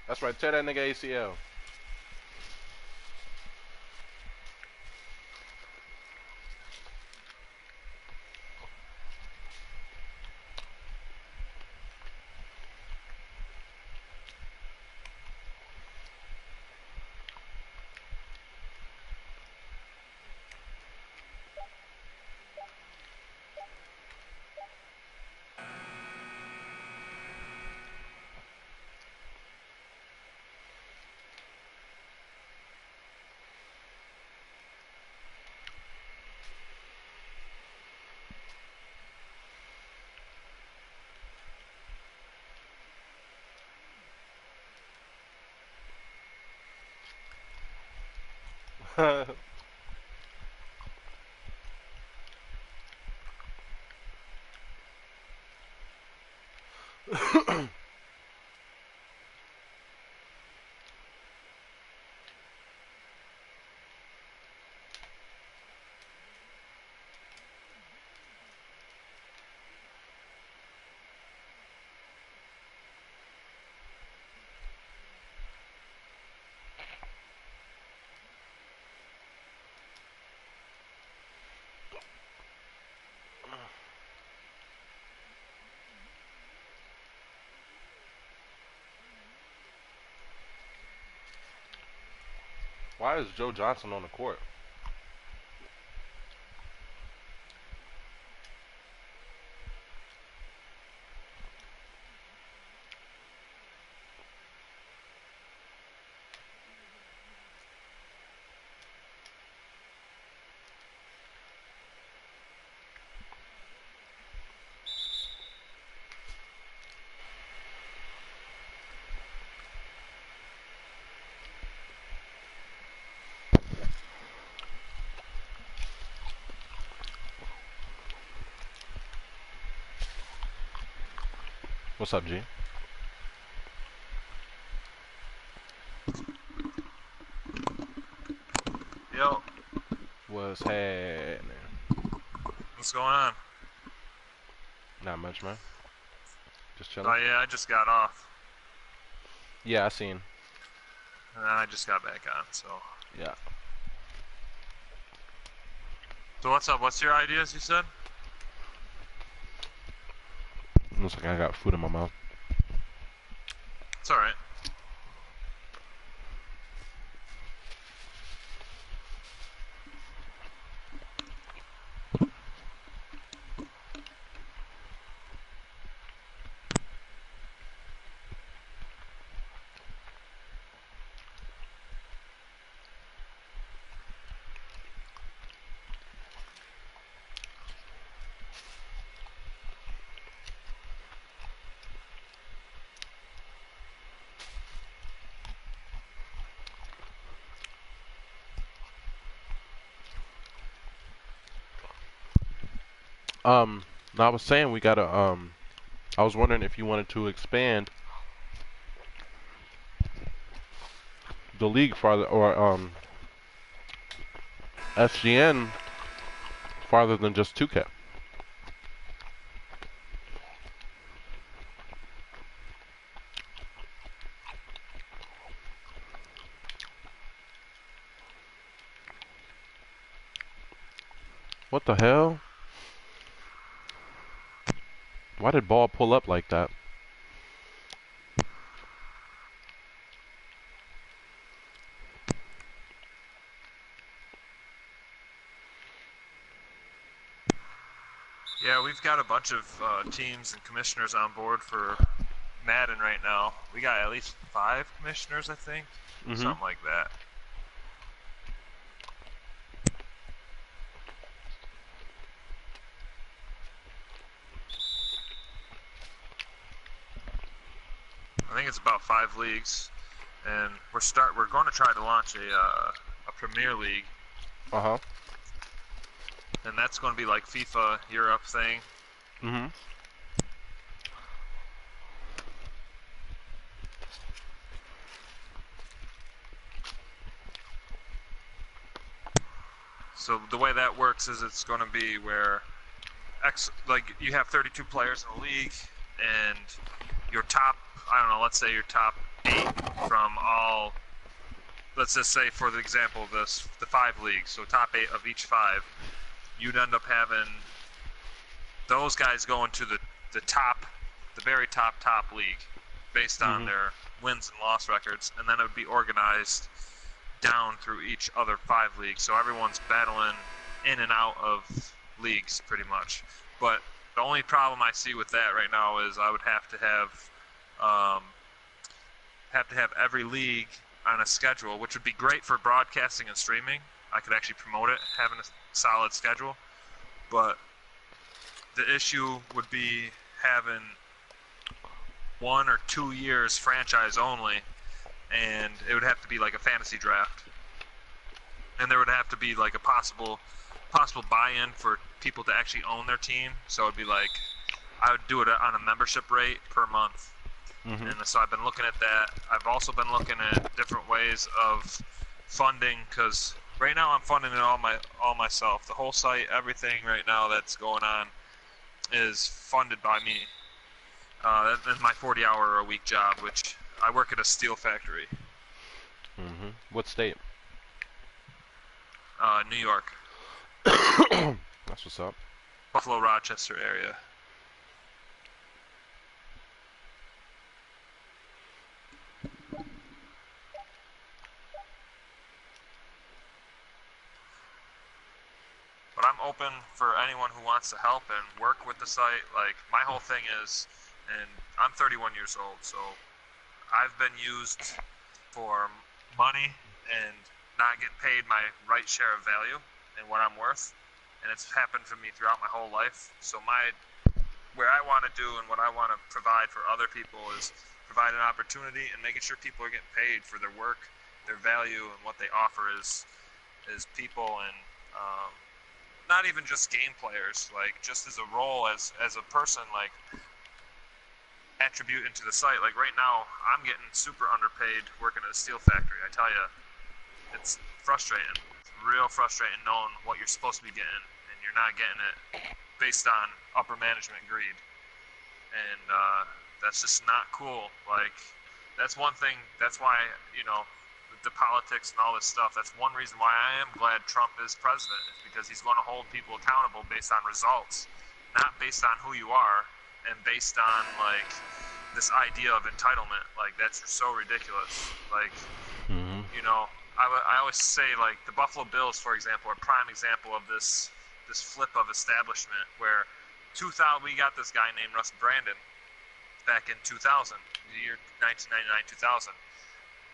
That's right. Tear that nigga ACL. Why is Joe Johnson on the court? What's up, G? Yo, What's happening? what's going on? Not much, man. Just chilling. Oh yeah, I just got off, Yeah, I seen. and then I just got back on. Yeah. So what's up? What's your ideas? You said? Looks like I got food in my mouth. It's all right. Now I was saying we gotta, I was wondering if you wanted to expand the league farther, or, SGN farther than just 2K. What the hell? Why did ball pull up like that? Yeah, we've got a bunch of teams and commissioners on board for Madden right now. We got at least 5 commissioners, I think, Mm-hmm. something like that. I think it's about 5 leagues, and we're going to try to launch a Premier League, Uh-huh. and that's going to be like FIFA Europe thing. Mm-hmm. So the way that works is it's going to be where like you have 32 players in the league, and your top, I don't know, let's say your top 8 from all, let's just say for the example of this, the 5 leagues, so top 8 of each 5, you'd end up having those guys going to the top, the very top league, based on Mm-hmm. their wins and loss records, and then it would be organized down through each other 5 leagues, so everyone's battling in and out of leagues pretty much. But the only problem I see with that right now is I would have to have every league on a schedule, which would be great for broadcasting and streaming. I could actually promote it, having a solid schedule. But the issue would be having 1 or 2 years franchise only, and it would have to be like a fantasy draft. And there would have to be like a possible buy-in for people to actually own their team. So it'd be like I would do it on a membership rate per month. Mm-hmm. And so I've been looking at that. I've also been looking at different ways of funding, because right now I'm funding it all myself. The whole site, everything right now that's going on is funded by me. That's my 40-hour-a-week job, which I work at a steel factory. Mm-hmm. What state? New York, That's what's up. Buffalo, Rochester area. But I'm open for anyone who wants to help and work with the site. Like, my whole thing is, and I'm 31 years old, so I've been used for money and not get paid my right share of value and what I'm worth. And it's happened to me throughout my whole life. So where I want to do and what I want to provide for other people is provide an opportunity and making sure people are getting paid for their work, their value, and what they offer is people, and not even just game players, like just as a role, as a person. Like, attribute into the site. Like right now, I'm getting super underpaid working at a steel factory. I tell you, it's frustrating. It's real frustrating knowing what you're supposed to be getting, and you're not getting it based on upper management greed. And that's just not cool. Like, that's one thing. That's why, you know, the politics and all this stuff. That's one reason why I am glad Trump is president, is because he's going to hold people accountable based on results, not based on who you are, and based on like this idea of entitlement. Like, that's so ridiculous. Like, you know, I always say, like, the Buffalo Bills, for example, are a prime example of this flip of establishment where 2000 we got this guy named Russ Brandon back in 2000, the year 1999, 2000.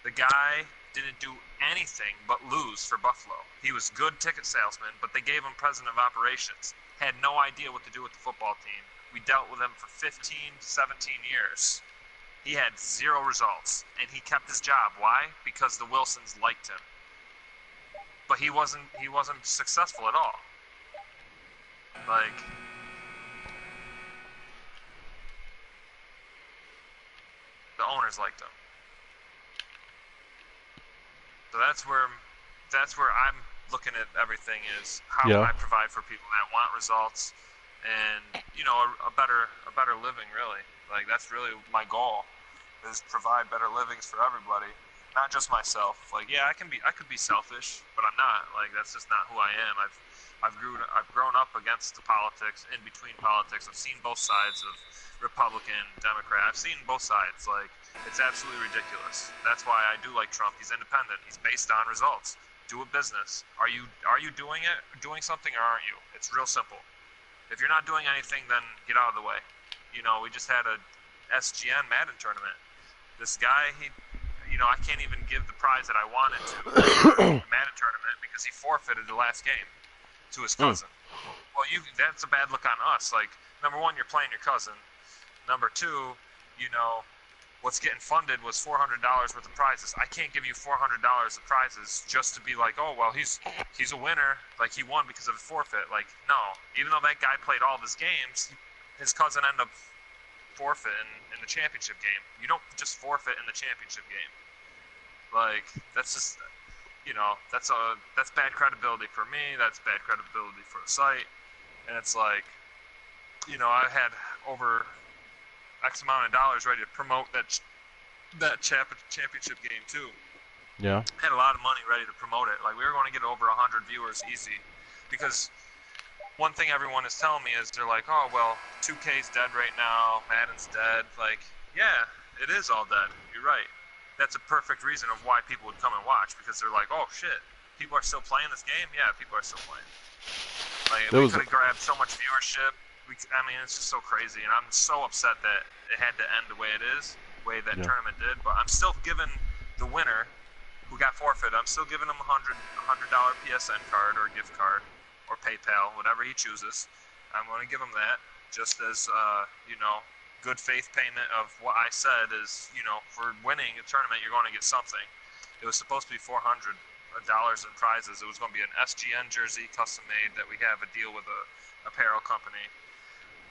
The guy didn't do anything but lose for Buffalo. He was good ticket salesman, but they gave him president of operations. Had no idea what to do with the football team. We dealt with him for 15, 17 years. He had 0 results, and he kept his job. Why? Because the Wilsons liked him. But he wasn't successful at all. Like, the owners liked him. So that's where I'm looking at everything, is how can I provide for people that want results and, you know, a better living, really. Like, that's really my goal, is provide better livings for everybody, not just myself. Like, yeah, I could be selfish, but I'm not. Like, that's just not who I am. I've grown up against the politics, in between politics. I've seen both sides of Republican, Democrat. I've seen both sides. Like, it's absolutely ridiculous. That's why I do like Trump. He's independent. He's based on results. Do a business. Are you doing something, or aren't you? It's real simple. If you're not doing anything, then get out of the way. You know, we just had a SGN Madden tournament. This guy, I can't even give the prize that I wanted to the Madden tournament because he forfeited the last game to his cousin. Well, that's a bad look on us. Like, number one, you're playing your cousin. Number two, you know, what's getting funded was $400 worth of prizes. I can't give you $400 of prizes just to be like, oh, well, he's a winner. Like, he won because of a forfeit. Like, no. Even though that guy played all of his games, his cousin ended up forfeiting in the championship game. You don't just forfeit in the championship game. Like, that's just, you know, that's bad credibility for me. That's bad credibility for the site. And it's like, you know, I had over X amount of dollars ready to promote that championship game too. Yeah. Had a lot of money ready to promote it. Like, we were going to get over 100 viewers easy, because one thing everyone is telling me is they're like, oh, well, 2K's dead right now, Madden's dead. Like, yeah, it is all dead. You're right. That's a perfect reason of why people would come and watch, because they're like, oh shit, people are still playing this game. Yeah, people are still playing. Like, we could have grabbed so much viewership. I mean, it's just so crazy, and I'm so upset that it had to end the way it is, the way that tournament did. But I'm still giving the winner, who got forfeit, I'm still giving him a $100 PSN card or gift card or PayPal, whatever he chooses. I'm going to give him that, just as you know, good faith payment of what I said is, you know, for winning a tournament, you're going to get something. It was supposed to be $400 in prizes. It was going to be an SGN jersey, custom made, that we have a deal with a apparel company.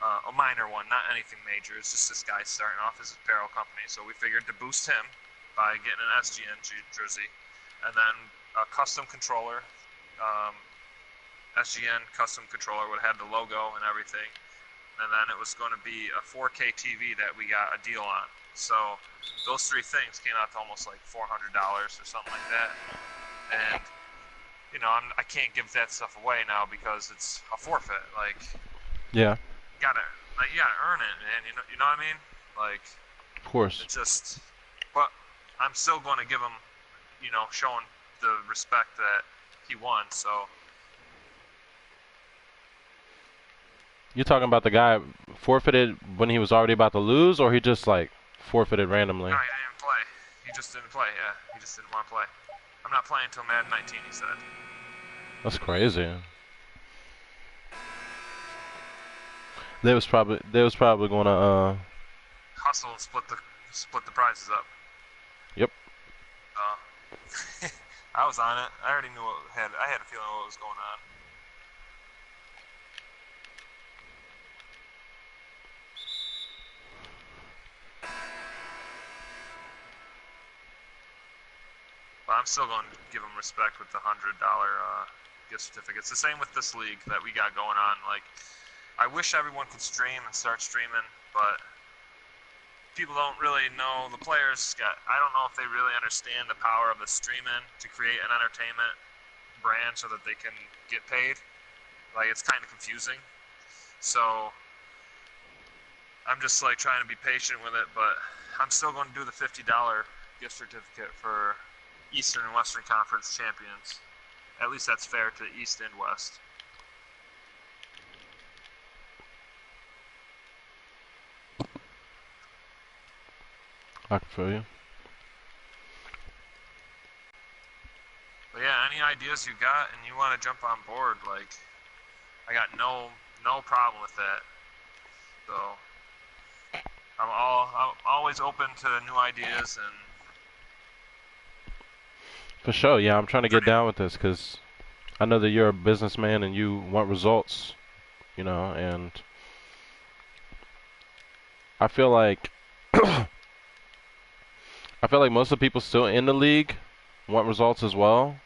A minor one, not anything major. It's just this guy starting off his apparel company. So we figured to boost him by getting an SGN jersey. And then a custom controller. SGN custom controller would have the logo and everything. And then it was going to be a 4K TV that we got a deal on. So those 3 things came out to almost like $400 or something like that. And, you know, I can't give that stuff away now because it's a forfeit. Like, yeah. You gotta earn it, man. You know what I mean? Like, of course. It's just, but I'm still going to give him, you know, showing the respect that he won. So. You're talking about the guy forfeited when he was already about to lose, or he just like forfeited randomly? No, he didn't even play. He just didn't play. Yeah, he just didn't want to play. I'm not playing until Madden 19. He said. That's crazy. They was probably gonna hustle and split the prizes up. Yep. I was on it. I already knew I had a feeling what was going on. But I'm still going to give them respect with the $100 gift certificates. The same with this league that we got going on. Like, I wish everyone could stream and start streaming, but people don't really know the players. I don't know if they really understand the power of the streaming to create an entertainment brand so that they can get paid. Like, it's kind of confusing. So I'm just like trying to be patient with it, but I'm still going to do the $50 gift certificate for Eastern and Western Conference champions. At least that's fair to East and West. I can feel you. But yeah, any ideas you got and you want to jump on board, like, I got no problem with that. So I'm always open to new ideas. And For sure, yeah, I'm trying to get down with this because I know that you're a businessman and you want results, you know, and I feel like I feel like most of the people still in the league want results as well.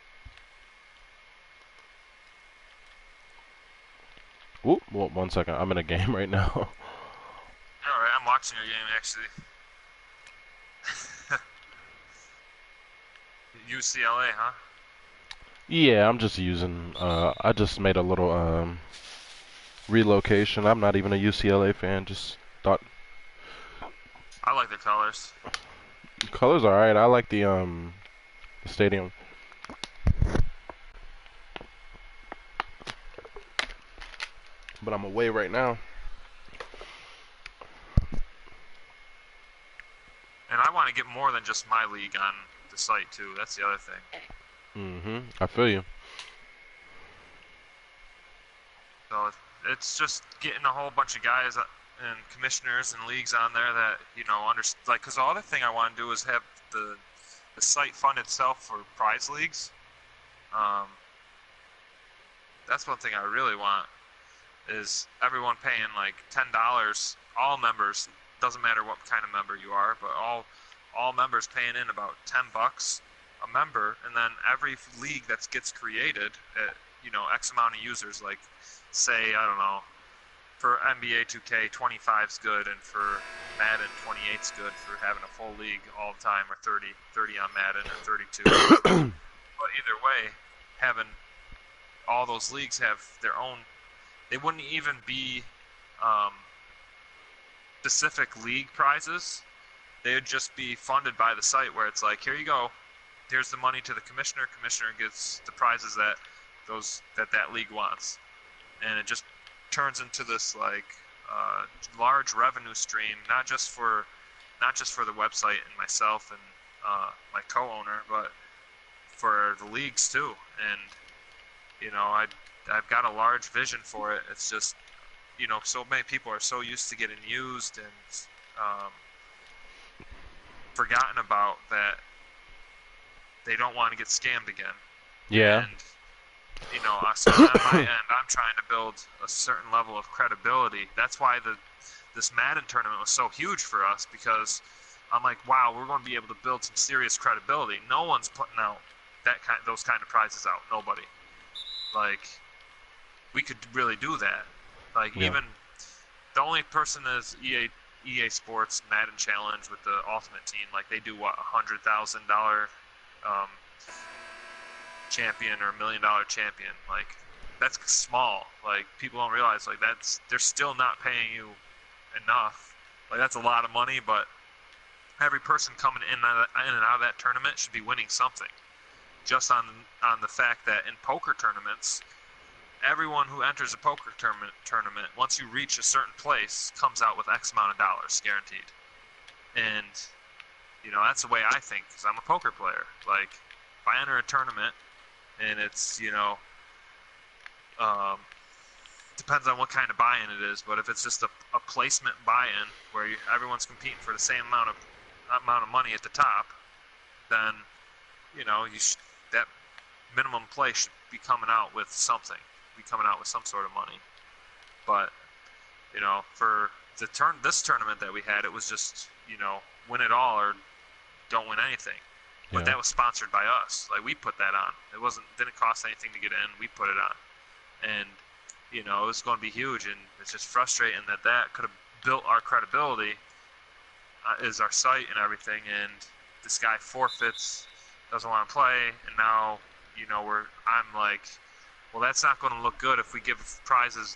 Oop, well, 1 second, I'm in a game right now. all right, I'm watching your game actually. UCLA, huh? Yeah, I'm just using, I just made a little relocation. I'm not even a UCLA fan, just thought I like their colors. colors are alright. I like the stadium. But I'm away right now. And I want to get more than just my league on the site too. That's the other thing. I feel you. So it's just getting a whole bunch of guys and commissioners and leagues on there that, you know, like, because the other thing I want to do is have the site fund itself for prize leagues. That's one thing I really want, is everyone paying like $10, all members, doesn't matter what kind of member you are, but all members paying in about $10 a member, and then every league that gets created at, you know, X amount of users, like, say, I don't know, for NBA 2K, 25 is good, and for Madden, 28 is good for having a full league all the time, or 30 on Madden, or 32. But either way, having all those leagues have their own, they wouldn't even be specific league prizes. They would just be funded by the site, where it's like, here you go, here's the money to the commissioner gets the prizes that that league wants, and it just turns into this like large revenue stream, not just for the website and myself and my co-owner, but for the leagues too. And, you know, I've got a large vision for it. It's just, you know, so many people are so used to getting used and forgotten about that they don't want to get scammed again. Yeah. And, you know, so on my end, I'm trying to build a certain level of credibility. That's why this Madden tournament was so huge for us, because I'm like, wow, we're going to be able to build some serious credibility. No one's putting out those kind of prizes out. Nobody. Like, we could really do that. Like, Yeah. even the only person is EA Sports Madden Challenge with the Ultimate Team. Like, they do what, $100,000 champion or $1 million champion. Like, that's small. Like, people don't realize, like, they're still not paying you enough. Like, that's a lot of money, but every person coming in and out of that tournament should be winning something. Just on the fact that in poker tournaments, everyone who enters a poker tournament, once you reach a certain place, comes out with X amount of dollars guaranteed. And, you know, that's the way I think, because I'm a poker player. Like, if I enter a tournament and it's, you know, depends on what kind of buy-in it is, but if it's just a placement buy-in where everyone's competing for the same amount of money at the top, then, you know, that minimum play should be coming out with something, be coming out with some sort of money. But, you know, for this tournament that we had, it was just, you know, win it all or don't win anything. but Yeah. that was sponsored by us. Like we put that on. It didn't cost anything to get in. We put it on, and you know it was going to be huge. And it's just frustrating that could have built our credibility, is our site and everything. And this guy forfeits, doesn't want to play, and now you know I'm like, well, that's not going to look good if we give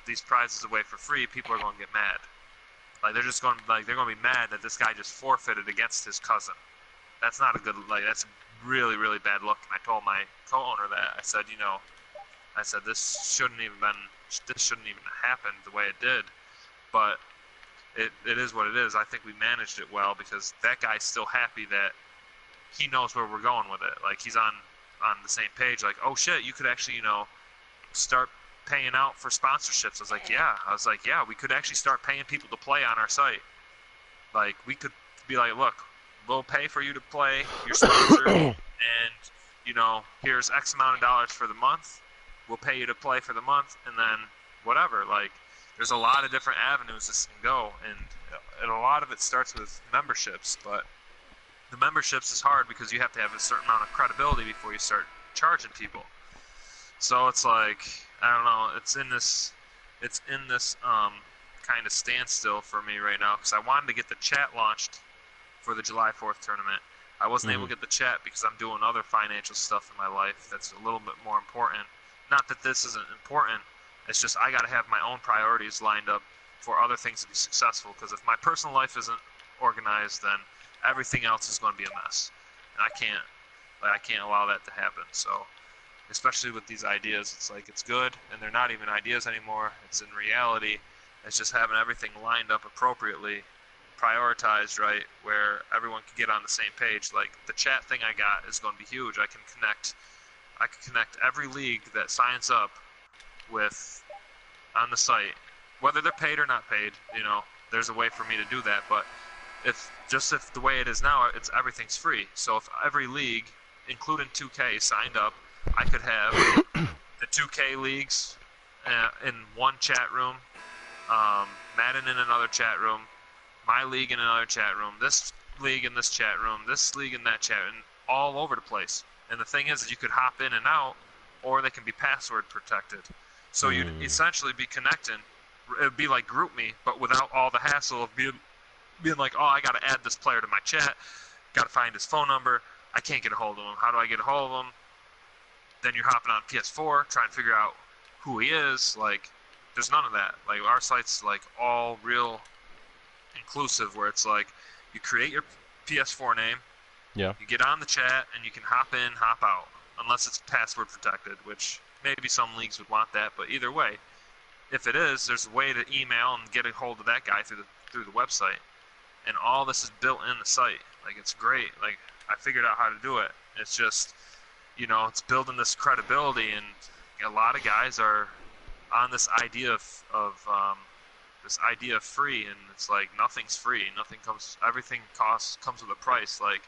these prizes away for free. People are going to get mad. Like they're just going to they're going to be mad that this guy just forfeited against his cousin. That's not a good that's really really bad look. And I told my co-owner that. I said, this shouldn't even happen the way it did. But it is what it is. I think we managed it well because that guy's still happy that he knows where we're going with it. Like he's on the same page. Like, oh shit, you could actually start paying out for sponsorships. I was like, yeah, we could actually start paying people to play on our site. Like we could be like, look, we'll pay for you to play your sponsor, and here's X amount of dollars for the month. We'll pay you to play for the month, and then whatever. Like there's a lot of different avenues this can go, and a lot of it starts with memberships. But the memberships is hard because you have to have a certain amount of credibility before you start charging people. So it's like, I don't know, it's in this kind of standstill for me right now because I wanted to get the chat launched for the July 4th tournament. I wasn't able to get the chat because I'm doing other financial stuff in my life that's a little bit more important. Not that this isn't important, it's just I got to have my own priorities lined up for other things to be successful, because if my personal life isn't organized, then everything else is going to be a mess. And I can't allow that to happen. So especially with these ideas, it's like it's good, and they're not even ideas anymore. It's in reality. It's just having everything lined up appropriately, prioritized right, where everyone can get on the same page. Like the chat thing I got is going to be huge. I can connect every league that signs up with on the site, whether they're paid or not paid. There's a way for me to do that. But if the way it is now, everything's free. So if every league, including 2K, signed up, I could have the 2K leagues in one chat room, Madden in another chat room, my league in another chat room, this league in this chat room, this league in that chat, and all over the place. And the thing is, you could hop in and out, or they can be password protected. So you'd essentially be connecting. It would be like GroupMe, but without all the hassle of being like, oh, I got to add this player to my chat, got to find his phone number, I can't get a hold of him. How do I get a hold of him? Then you're hopping on PS4, trying to figure out who he is. Like, there's none of that. Like, our site's like all real inclusive, where it's like you create your PS4 name, Yeah. you get on the chat, and you can hop in, hop out, unless it's password protected, which maybe some leagues would want that. But either way, if it is, there's a way to email and get a hold of that guy through the website, and all this is built in the site. Like, it's great. Like, I figured out how to do it. It's just, it's building this credibility, and a lot of guys are on this idea of free, and it's like nothing's free. Everything comes with a price. Like,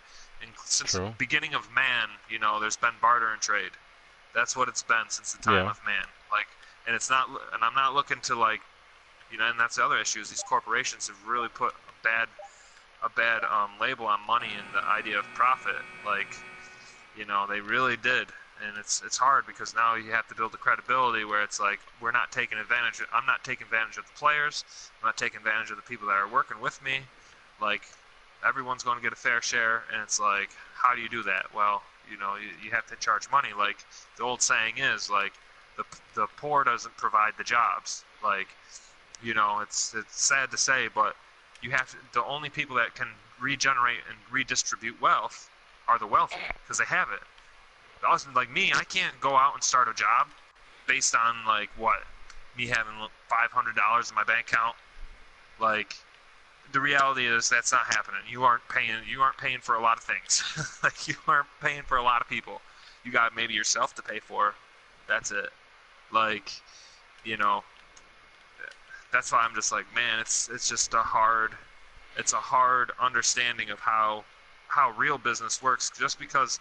since True. the beginning of man, there's been barter and trade. That's what it's been since the time of man. Like, and it's not, and I'm not looking to like, and that's the other issue is these corporations have really put a bad label on money and the idea of profit. Like, they really did. And it's hard because now you have to build the credibility where it's like I'm not taking advantage of the players. I'm not taking advantage of the people that are working with me. Like, everyone's going to get a fair share, and it's like, how do you do that? Well, you have to charge money. Like, the old saying is, like, the poor doesn't provide the jobs. Like, it's sad to say, but the only people that can regenerate and redistribute wealth are the wealthy, because they have it. Like me, I can't go out and start a job based on like me having $500 in my bank account. Like, the reality is that's not happening. You aren't paying for a lot of things. Like, you aren't paying for a lot of people. You got maybe yourself to pay for. That's it. Like, that's why I'm just like, man, it's just a hard understanding of how real business works, just because,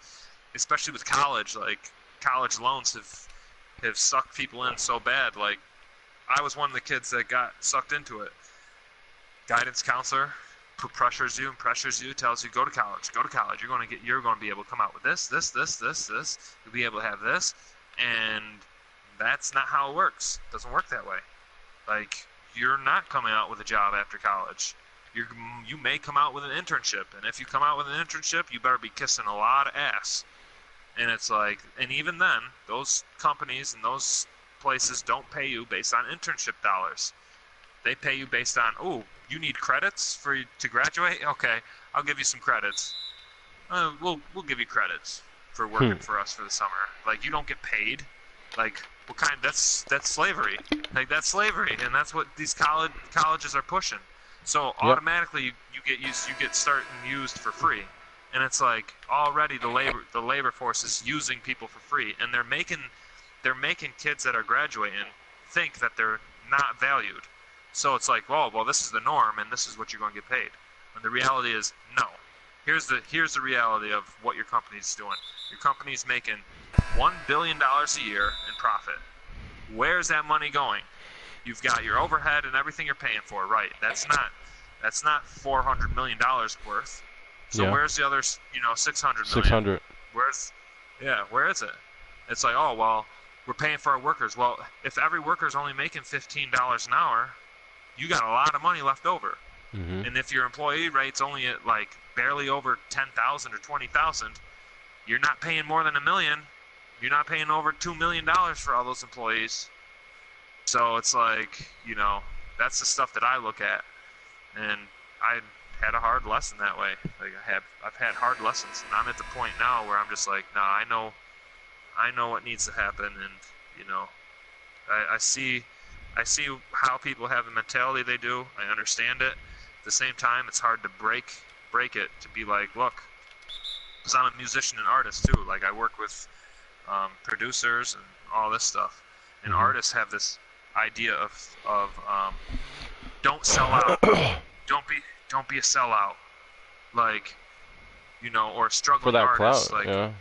especially with college, like, college loans have sucked people in so bad. Like, I was one of the kids that got sucked into it. Guidance counselor pressures you and pressures you, tells you go to college, go to college. You're going to be able to come out with this. You'll be able to have this, and that's not how it works. It doesn't work that way. Like, you're not coming out with a job after college. You may come out with an internship, and if you come out with an internship, you better be kissing a lot of ass. And it's like, and even then, those companies and those places don't pay you based on internship dollars. They pay you based on, oh, you need credits for you to graduate? Okay, I'll give you some credits. We'll give you credits for working for us for the summer. Like, you don't get paid. Like, what kind? That's slavery. Like, that's slavery, and that's what these colleges are pushing. So automatically you get started used for free, and it's like already the labor force is using people for free, and they're making kids that are graduating think that they're not valued. So it's like, well, this is the norm, and this is what you're going to get paid. And the reality is, no. Here's the reality of what your company's doing. Your company's making $1 billion a year in profit. Where's that money going? You've got your overhead and everything you're paying for, right? That's not $400 million worth. So where's the other, $600 million? 600. Where is it? It's like, oh, well, we're paying for our workers. Well, if every worker's only making $15 an hour, you got a lot of money left over. Mm-hmm. And if your employee rate's only at like barely over 10,000 or 20,000, you're not paying more than $1 million. You're not paying over $2 million for all those employees. So it's like, that's the stuff that I look at, and I had a hard lesson that way. Like I've had hard lessons, and I'm at the point now where I'm just like, nah, I know what needs to happen, and I see how people have the mentality they do. I understand it. At the same time, it's hard to break it to be like, look, because I'm a musician and artist too. Like I work with producers and all this stuff, and artists have this idea of don't sell out. don't be a sellout. Like, or a struggling for that artist. clout, Like,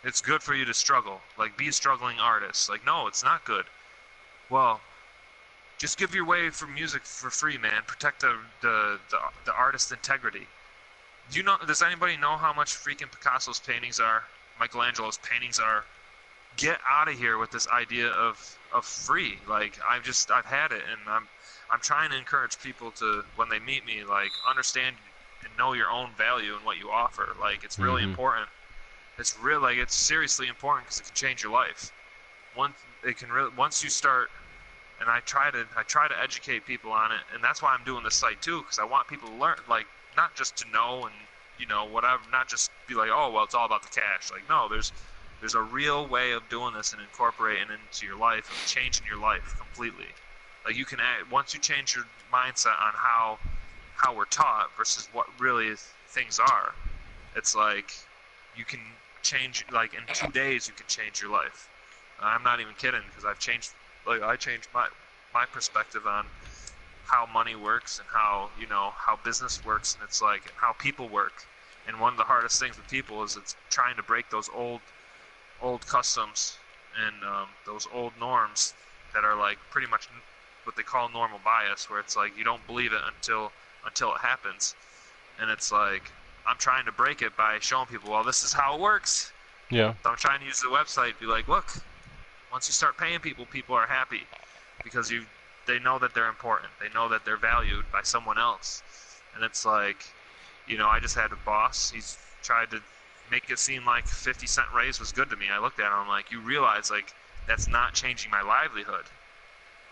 it's good for you to struggle. Like, be a struggling artist. Like, no, it's not good. Well, just give your way for music for free, man. Protect the artist's integrity. Does anybody know how much freaking Picasso's paintings are? Michelangelo's paintings are? Get out of here with this idea of free. Like, I've had it, and I'm trying to encourage people to, when they meet me, like, understand and know your own value and what you offer. Like, it's really important. It's seriously important because it can change your life. Once you start, and I try to educate people on it, and that's why I'm doing this site too, because I want people to learn, like, not just to know and whatever, not just be like, oh, well, it's all about the cash. Like, no, there's a real way of doing this and incorporating it into your life and changing your life completely. Like, you can once you change your mindset on how we're taught versus what really things are, it's like you can change, like, in 2 days you can change your life. I'm not even kidding, because I changed my perspective on how money works and how business works, and it's like how people work. And one of the hardest things with people is it's trying to break those old customs and those old norms that are like pretty much what they call normal bias, where it's like you don't believe it until it happens. And it's like I'm trying to break it by showing people, well, this is how it works. Yeah. So I'm trying to use the website to be like, look, once you start paying people are happy because they know that they're important. They know that they're valued by someone else. And it's like, I just had a boss. He's tried to make it seem like 50-cent raise was good to me. I looked at him, I'm like, you realize, like, that's not changing my livelihood.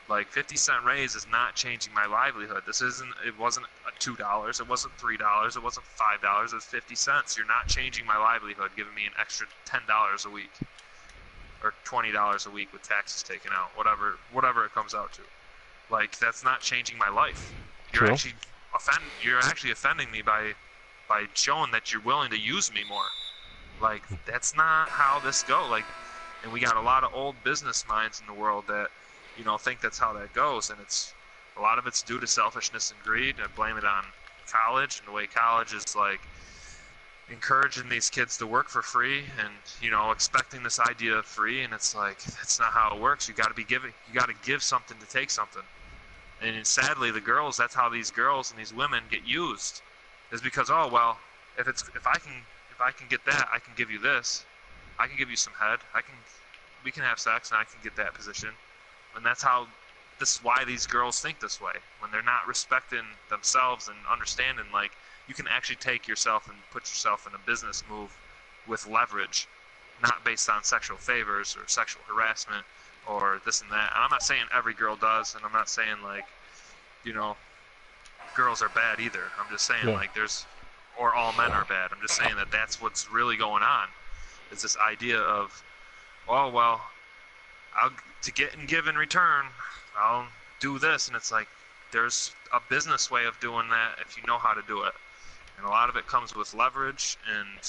Like, 50-cent raise is not changing my livelihood. It wasn't $2, it wasn't $3, it wasn't $5, it was 50 cents. You're not changing my livelihood, giving me an extra $10 a week. Or $20 a week with taxes taken out, whatever it comes out to. Like, that's not changing my life. You're actually offending me by showing that you're willing to use me more. Like, that's not how this goes. Like, and we got a lot of old business minds in the world that, think that's how that goes, and a lot of it's due to selfishness and greed. I blame it on college and the way college is like encouraging these kids to work for free and expecting this idea of free, and it's like that's not how it works. You got to give something to take something. And sadly, the girls, that's how these girls and these women get used, is because, oh well, if I can get that, I can give you this, I can give you some head, we can have sex, and I can get that position, and that's how. This is why these girls think this way, when they're not respecting themselves and understanding, like, you can actually take yourself and put yourself in a business move with leverage, not based on sexual favors or sexual harassment or this and that. And I'm not saying every girl does, and I'm not saying, like, you know, girls are bad either. I'm just saying, like, or all men are bad. I'm just saying that that's what's really going on. It's this idea of, oh, well, to get and give in return, I'll do this. And it's like, there's a business way of doing that if you know how to do it. And a lot of it comes with leverage and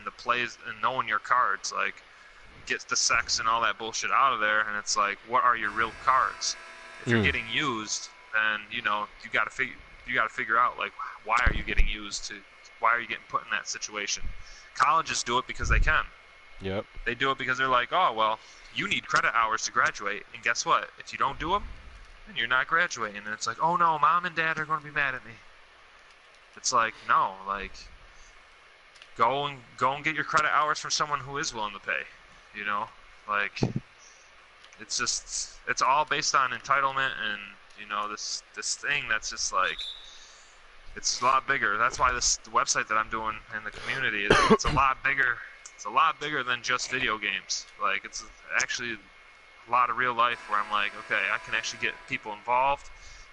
the plays and knowing your cards. Like, get the sex and all that bullshit out of there. And it's like, what are your real cards? If you're getting used, then, you know, you got to figure out, like, why are you getting used? Why are you getting put in that situation? Colleges do it because they can. Yep. They do it because they're like, oh, well, you need credit hours to graduate, and guess what? If you don't do them, then you're not graduating. And it's like, oh no, mom and dad are going to be mad at me. It's like, no, like, go and get your credit hours from someone who is willing to pay. You know, like, it's all based on entitlement, and, you know, this thing that's just like, it's a lot bigger. That's why the website that I'm doing in the community it's a lot bigger. It's a lot bigger than just video games. Like, it's actually a lot of real life where I'm like, okay, I can actually get people involved.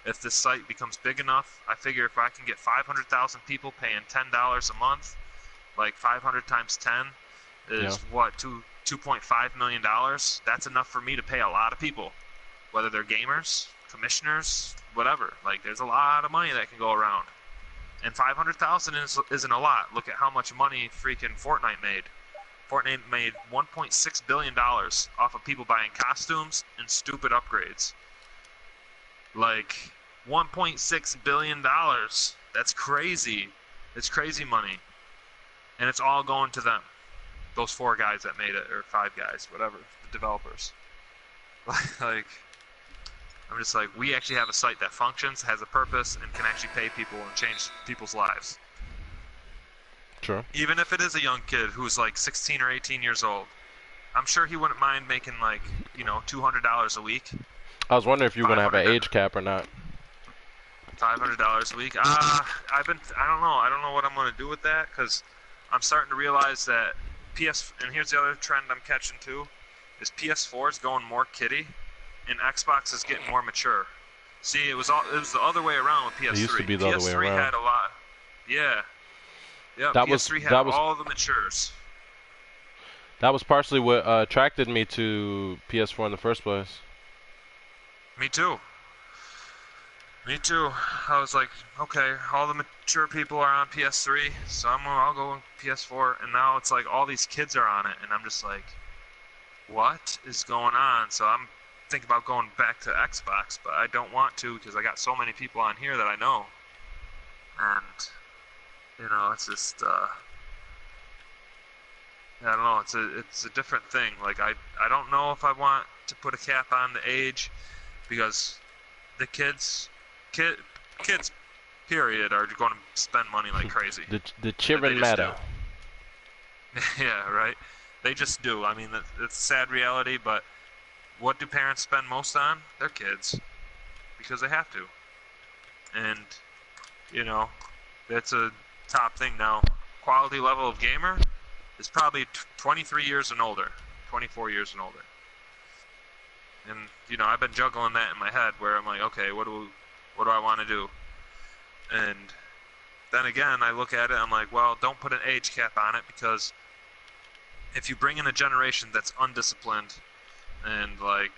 If this site becomes big enough, I figure if I can get 500,000 people paying $10 a month, like 500 times 10 is what, $2.5 million? That's enough for me to pay a lot of people, whether they're gamers, commissioners, whatever. Like, there's a lot of money that can go around. And 500,000 isn't a lot. Look at how much money freaking Fortnite made. Fortnite made $1.6 billion off of people buying costumes and stupid upgrades. Like, $1.6 billion. That's crazy. It's crazy money. And it's all going to them. Those 4 guys that made it, or 5 guys, whatever, the developers. Like, I'm just like, we actually have a site that functions, has a purpose, and can actually pay people and change people's lives. Sure. Even if it is a young kid who's like 16 or 18 years old, I'm sure he wouldn't mind making, like, you know, $200 a week. I was wondering if you were gonna have an age cap or not. $500 a week. I don't know what I'm gonna do with that, because I'm starting to realize that and here's the other trend I'm catching too, is PS4 is going more kiddie, and Xbox is getting more mature. See, it was the other way around with PS3. It used to be the other way around. PS3 had a lot. Yeah. Yeah, PS3 had all the matures. That was partially what attracted me to PS4 in the first place. Me too. I was like, okay, all the mature people are on PS3, so I'll go on PS4. And now it's like all these kids are on it, and I'm just like, what is going on? So I'm thinking about going back to Xbox, but I don't want to because I got so many people on here that I know. And, you know, it's just, I don't know, it's a different thing. Like, I don't know if I want to put a cap on the age, because the kids, period, are going to spend money like crazy. the children matter. Yeah, right? They just do. I mean, it's a sad reality, but what do parents spend most on? Their kids. Because they have to. And, you know, that's a top thing now. Quality level of gamer is probably 23 years and older. 24 years and older. And, you know, I've been juggling that in my head where I'm like, okay, what do I want to do? And then again, I look at it, I'm like, well, don't put an age cap on it, because if you bring in a generation that's undisciplined and, like,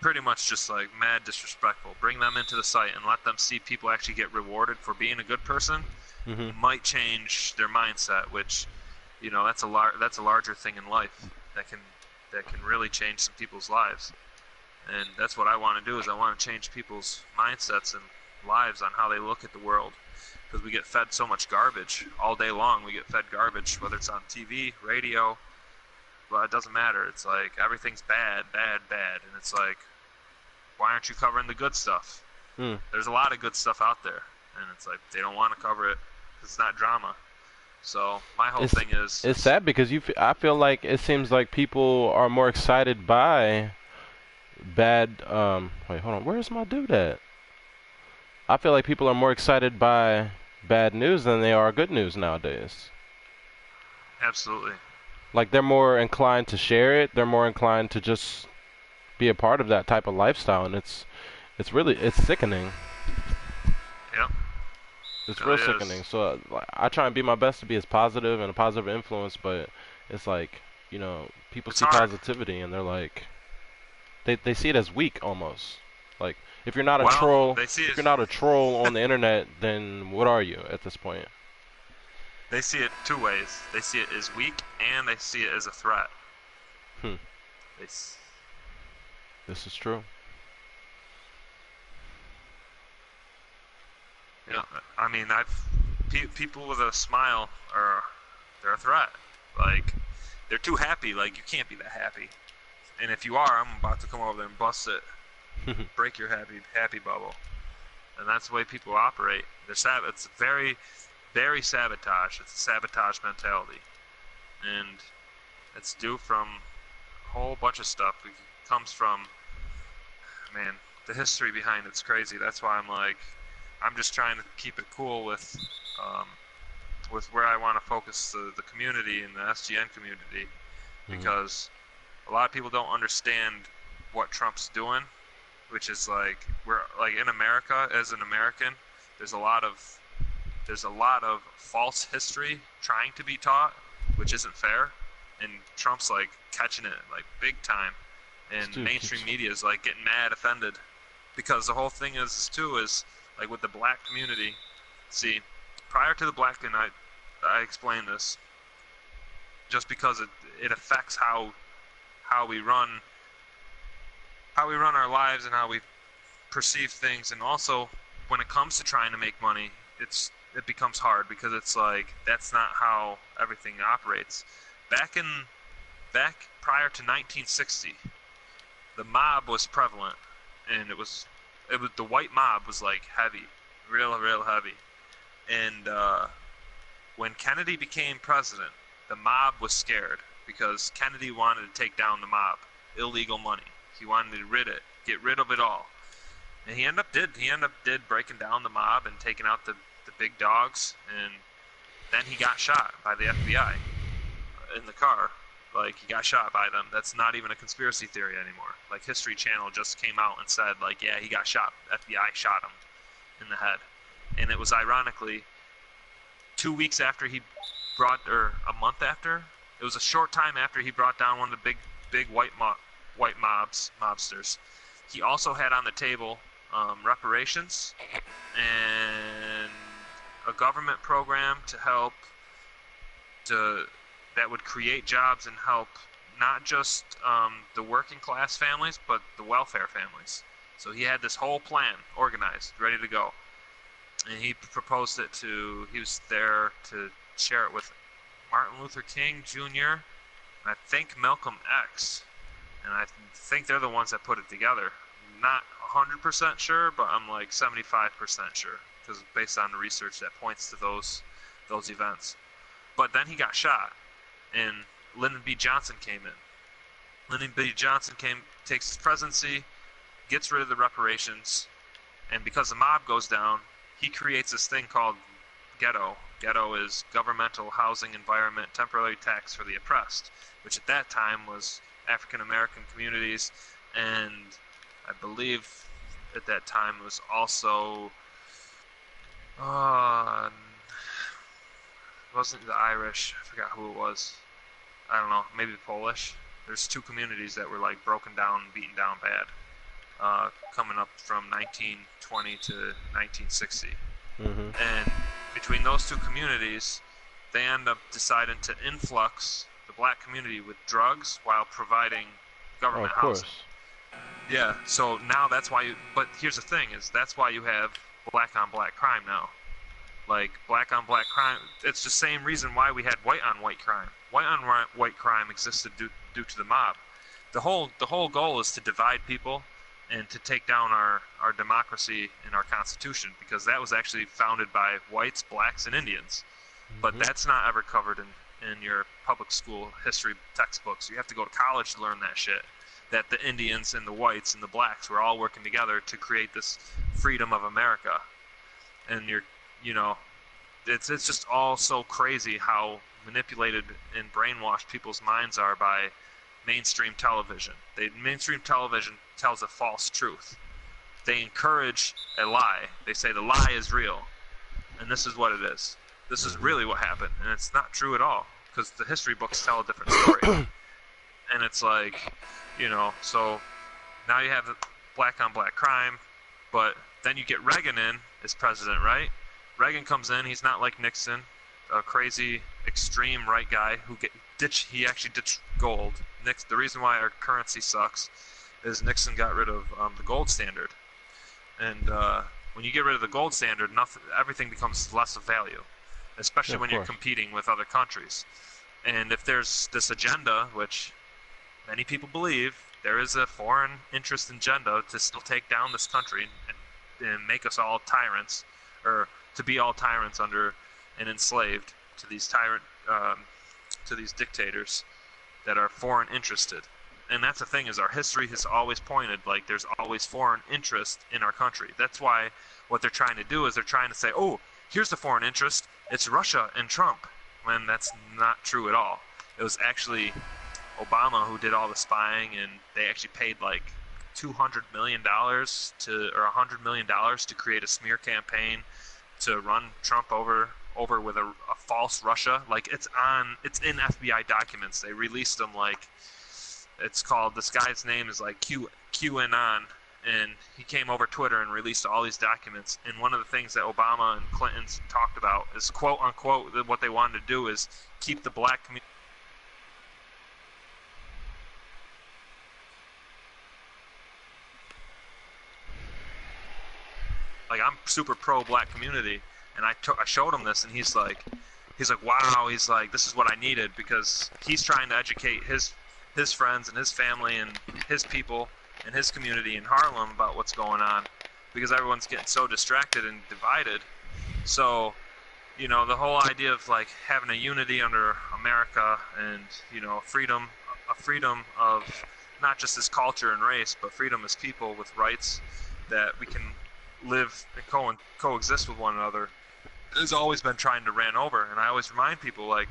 pretty much just, like, mad disrespectful, bring them into the site and let them see people actually get rewarded for being a good person, might change their mindset, which, you know, that's a larger thing in life that can really change some people's lives. And that's what I want to do, is I want to change people's mindsets and lives on how they look at the world, because we get fed so much garbage all day long. We get fed garbage, whether it's on TV, radio, but it doesn't matter. It's like everything's bad, and it's like, why aren't you covering the good stuff? Hmm. There's a lot of good stuff out there, and it's like they don't want to cover it because it's not drama. So my whole It's thing is, it's sad because I feel like it seems like people are more excited by bad. Wait, hold on. Where's my dude at? I feel like people are more excited by bad news than they are good news nowadays. absolutely. Like they're more inclined to share it. They're more inclined to just be a part of that type of lifestyle, and it's really it's sickening. Yep, It's it real really sickening. is. So like, I try and be my best to be as positive and a positive influence, but it's like people It's see hard. positivity and they're like they see it as weak almost. Like if you're not a Well, troll, they see if it. you're not a troll on the internet, then what are you at this point? They see it two ways. They see it as weak, and they see it as a threat. Hmm. They, s- This is true. you know, I mean, people with a smile are they're a threat. Like they're too happy. Like you can't be that happy. And if you are, I'm about to come over there and bust it, break your happy bubble. And that's the way people operate. It's very sabotage. It's a sabotage mentality, and it's due from a whole bunch of stuff. It comes from, man, the history behind it's crazy. That's why I'm just trying to keep it cool um, with where I want to focus the community and the SGN community, Mhm. because a lot of people don't understand what Trump's doing, which is like we're like in America as an American, there's a lot of false history trying to be taught, which isn't fair, and Trump's like catching it like big time, This and dude mainstream keeps. media is like getting mad, offended, because the whole thing is like with the black community. See, prior to the black, and I explained this just because it affects how we run our lives and how we perceive things, and also when it comes to trying to make money, it becomes hard because it's like that's not how everything operates. Back in back prior to 1960, the mob was prevalent, and it was the white mob was like heavy, real heavy, and when Kennedy became president, the mob was scared because Kennedy wanted to take down the mob, illegal money. He wanted to get rid of it all. And he ended up breaking down the mob and taking out the big dogs, and then he got shot by the FBI in the car. Like he got shot by them. That's not even a conspiracy theory anymore. Like History Channel just came out and said like, yeah, he got shot. FBI shot him in the head. And it was ironically 2 weeks after or a month after. It was a short time after he brought down one of the big white mobsters. He also had on the table reparations and a government program to help that would create jobs and help not just the working class families, but the welfare families. So he had this whole plan organized, ready to go. And he proposed it he was there to share it with Martin Luther King Jr., and I think Malcolm X. And I think they're the ones that put it together. Not 100% sure, but I'm like 75% sure, because based on the research that points to those events. But then he got shot, and Lyndon B. Johnson came in. Lyndon B. Johnson takes his presidency, gets rid of the reparations, and because the mob goes down, he creates this thing called ghetto. Ghetto is governmental housing environment temporary tax for the oppressed, which at that time was African American communities, and I believe at that time was also wasn't the Irish. I forgot who it was. I don't know, maybe the Polish. There's two communities that were like broken down and beaten down bad, coming up from 1920 to 1960. Mhm. And between those two communities, they end up deciding to influx the black community with drugs while providing Oh, government of housing. course. Yeah, so now that's why but here's the thing is that's why you have black on black crime now. Like black on black crime, it's the same reason why we had white on white crime. White on white crime existed due to the mob. The whole goal is to divide people and to take down our democracy and our Constitution, because that was actually founded by whites, blacks, and Indians. But that's not ever covered in your public school history textbooks. You have to go to college to learn that shit. That the Indians and the whites and the blacks were all working together to create this freedom of America. And it's just all so crazy how manipulated and brainwashed people's minds are by mainstream television. Mainstream television tells a false truth. They encourage a lie. They say the lie is real, and this is what it is. This is really what happened, and it's not true at all, because the history books tell a different story. And it's like, so now you have the black on black crime, but then you get Reagan in as president, right? Reagan comes in, he's not like Nixon, a crazy extreme right guy who he actually ditched gold. The reason why our currency sucks is Nixon got rid of the gold standard. And when you get rid of the gold standard, everything becomes less of value, especially when you're competing with other countries. And if there's this agenda, which many people believe, there is a foreign interest agenda to still take down this country and make us all tyrants, or to be all tyrants under and enslaved to these dictators that are foreign interested. And that's the thing, is our history has always pointed like there's always foreign interest in our country. That's why what they're trying to do is they're trying to say, oh, here's the foreign interest, it's Russia and Trump, when that's not true at all. It was actually Obama who did all the spying, and they actually paid like $200 million or $100 million to create a smear campaign to run Trump over with a false Russia. Like, it's in FBI documents. They released them, like, it's called, this guy's name is like QAnon, and he came over Twitter and released all these documents. And one of the things that Obama and Clinton talked about is, quote unquote, that what they wanted to do is keep the black community. Like, I'm super pro black community, and I showed him this, and he's like, wow, he's like, this is what I needed, because he's trying to educate his friends and his family and his people and his community in Harlem about what's going on, because everyone's getting so distracted and divided. So, the whole idea of like having a unity under America and, a freedom of not just as culture and race, but freedom as people with rights that we can live and coexist with one another, has always been trying to ran over. And I always remind people, like,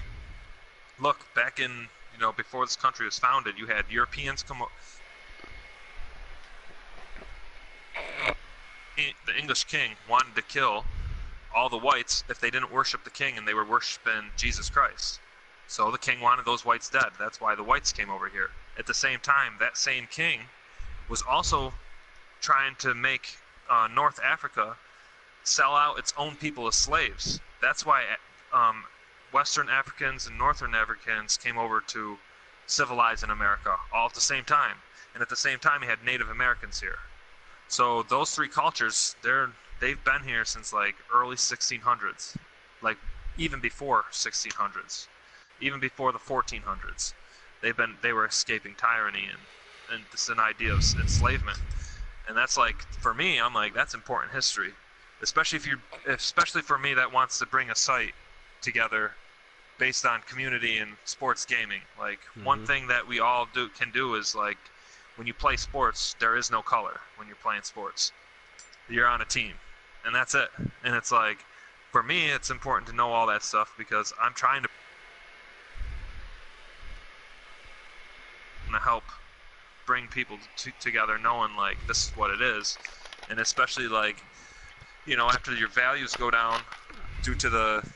look, back in, before this country was founded, you had Europeans come. The English king wanted to kill all the whites if they didn't worship the king and they were worshiping Jesus Christ. So the king wanted those whites dead. That's why the whites came over here. At the same time, that same king was also trying to make North Africa sell out its own people as slaves. That's why Western Africans and Northern Africans came over to civilize in America all at the same time. And at the same time, you had Native Americans here. So those three cultures, they've been here since like early 1600s, like even before 1600s, even before the 1400s. They were escaping tyranny, and this is an idea of enslavement. And that's like, for me, I'm like, that's important history, especially for me that wants to bring a site together based on community and sports gaming. Like, one thing that we all can do is, like, when you play sports, there is no color when you're playing sports. You're on a team, and that's it. And it's like, for me, it's important to know all that stuff, because I'm trying to help bring people together, knowing like this is what it is. And especially like, after your values go down due to the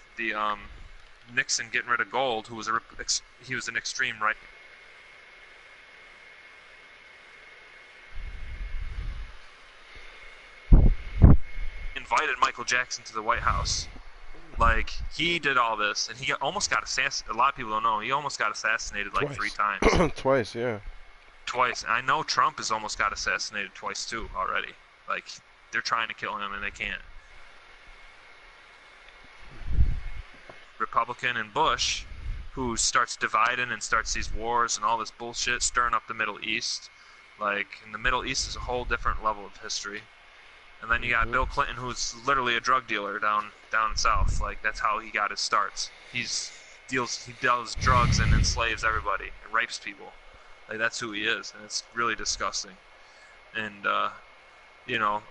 Nixon getting rid of gold, he was an extreme right. Invited Michael Jackson to the White House. Like, he did all this, and he almost got assassinated. A lot of people don't know, he almost got assassinated like 3 times. Twice, yeah. Twice. I know Trump has almost got assassinated twice too already. Like, they're trying to kill him and they can't. Republican and Bush, who starts dividing and starts these wars and all this bullshit, stirring up the Middle East. Like, in the Middle East is a whole different level of history. And then you got Mhm. Bill Clinton, who's literally a drug dealer down south. Like, that's how he got his starts. He deals drugs and enslaves everybody and rapes people. Like, that's who he is, and it's really disgusting. And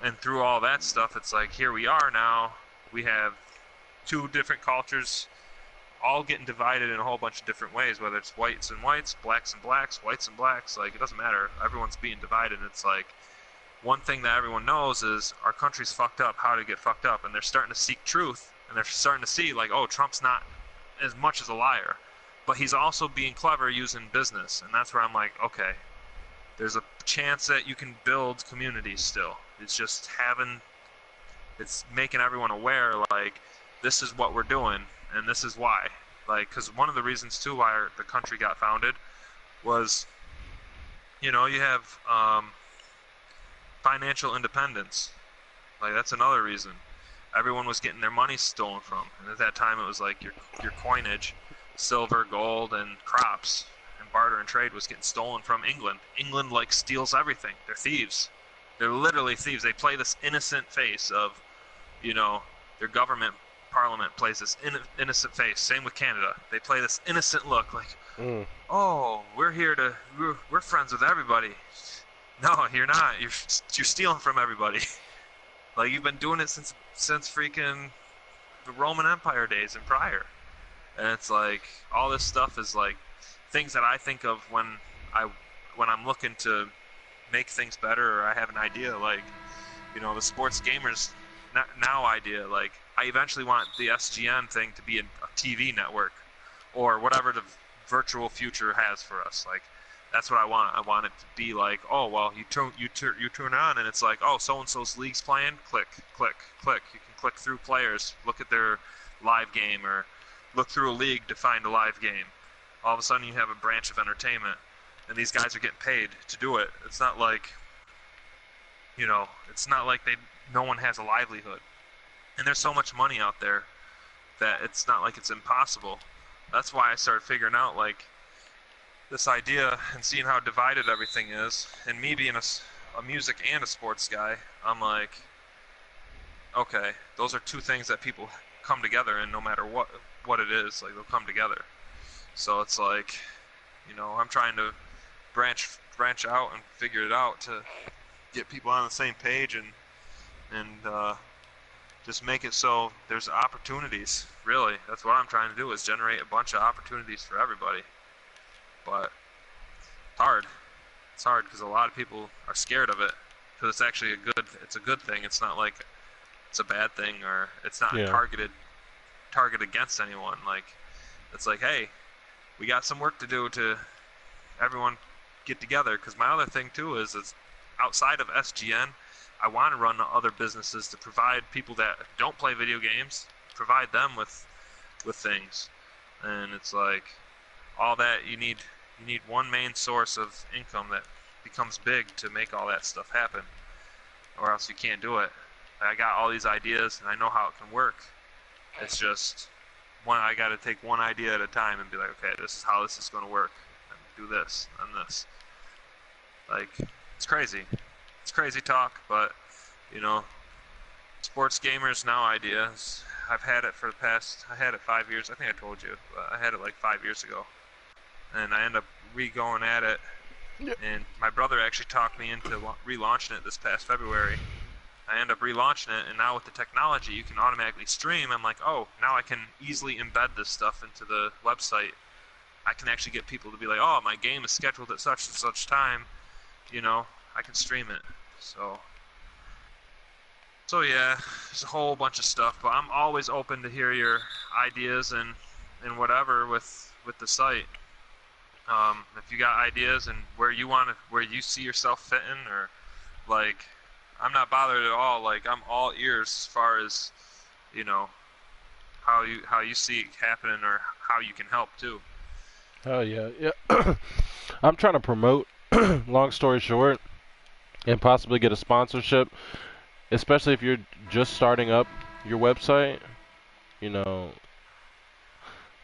and through all that stuff, it's like, here we are now. We have two different cultures all getting divided in a whole bunch of different ways, whether it's whites and whites, blacks and blacks, whites and blacks. Like, it doesn't matter. Everyone's being divided. And it's like, one thing that everyone knows is our country's fucked up, how to get fucked up, and they're starting to seek truth, and they're starting to see, like, oh, Trump's not as much as a liar, but he's also being clever using business. And that's where I'm like, okay, there's a chance that you can build communities still. It's making everyone aware, like, this is what we're doing, and this is why. Like, because one of the reasons, too, why the country got founded was, you have financial independence. Like, that's another reason. Everyone was getting their money stolen from. And at that time, it was like your coinage, silver, gold, and crops, and barter and trade was getting stolen from England. England, like, steals everything. They're thieves. They're literally thieves. They play this innocent face of, their government, parliament plays this innocent face. Same with Canada. They play this innocent look, like, Mm. oh, we're friends with everybody. No, you're not. You're stealing from everybody. Like, you've been doing it since freaking the Roman Empire days and prior. And it's like, all this stuff is like things that I think of when I'm looking to make things better, or I have an idea, like, the sports gamers now idea. Like, I eventually want the SGN thing to be a TV network, or whatever the virtual future has for us. Like, that's what I want. I want it to be like, oh, well, you turn on, and it's like, oh, so and so's league's playing. Click, click, click. You can click through players, look at their live game, or look through a league to find a live game. All of a sudden, you have a branch of entertainment, and these guys are getting paid to do it. It's not like, no one has a livelihood, and there's so much money out there that it's not like it's impossible. That's why I started figuring out, like, this idea and seeing how divided everything is, and me being a music and a sports guy, I'm like, okay, those are two things that people come together in, no matter what it is, like, they'll come together. So it's like, I'm trying to branch out and figure it out to get people on the same page and just make it so there's opportunities. Really, that's what I'm trying to do, is generate a bunch of opportunities for everybody. But it's hard. It's hard because a lot of people are scared of it, because it's actually it's a good thing. It's not like it's a bad thing, or it's not Yeah. target against anyone. Like, it's like, hey, we got some work to do to everyone get together. Because my other thing too is outside of SGN, I want to run other businesses to provide people that don't play video games, provide them with things. And it's like, all that you need one main source of income that becomes big to make all that stuff happen, or else you can't do it. I got all these ideas and I know how it can work. It's just I got to take one idea at a time and be like, okay, this is how this is going to work, and do this and this. Like, it's crazy. It's crazy talk, but sports gamers now ideas. I've had it for I had it 5 years. I think I told you. I had it like 5 years ago, and I ended up re-going at it. Yeah. And my brother actually talked me into relaunching it this past February. I ended up relaunching it, and now with the technology, you can automatically stream. I'm like, oh, now I can easily embed this stuff into the website. I can actually get people to be like, oh, my game is scheduled at such and such time. I can stream it. So yeah, there's a whole bunch of stuff, but I'm always open to hear your ideas and whatever with the site. If you got ideas and where you see yourself fitting, or like, I'm not bothered at all. Like, I'm all ears as far as, how you see it happening, or how you can help too. Oh yeah, yeah. I'm trying to promote. Long story short, and possibly get a sponsorship, especially if you're just starting up your website. You know,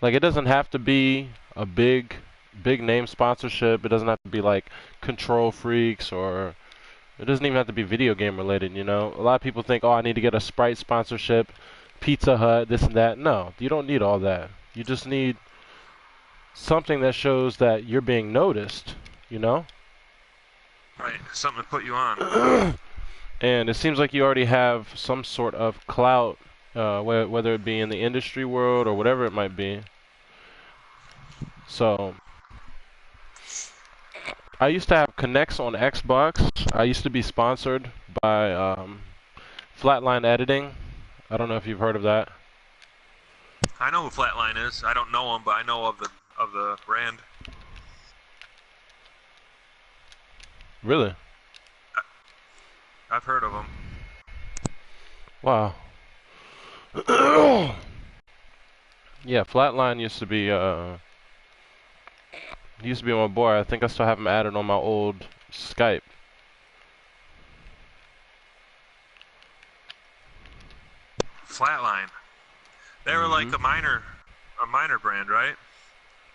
like, it doesn't have to be a big big name sponsorship. It doesn't have to be like Control Freaks, or it doesn't even have to be video game related, you know? A lot of people think, oh, I need to get a Sprite sponsorship, Pizza Hut, this and that. No, you don't need all that. You just need something that shows that you're being noticed, you know? Right, something to put you on. And it seems like you already have some sort of clout, whether it be in the industry world or whatever it might be. So, I used to have connects on Xbox. I used to be sponsored by Flatline Editing. I don't know if you've heard of that. I know who Flatline is. I don't know him, but I know of the brand. Really? I've heard of him. Wow. Yeah, Flatline used to be my boy. I think I still have him added on my old Skype. Flatline. They were like a minor brand, right?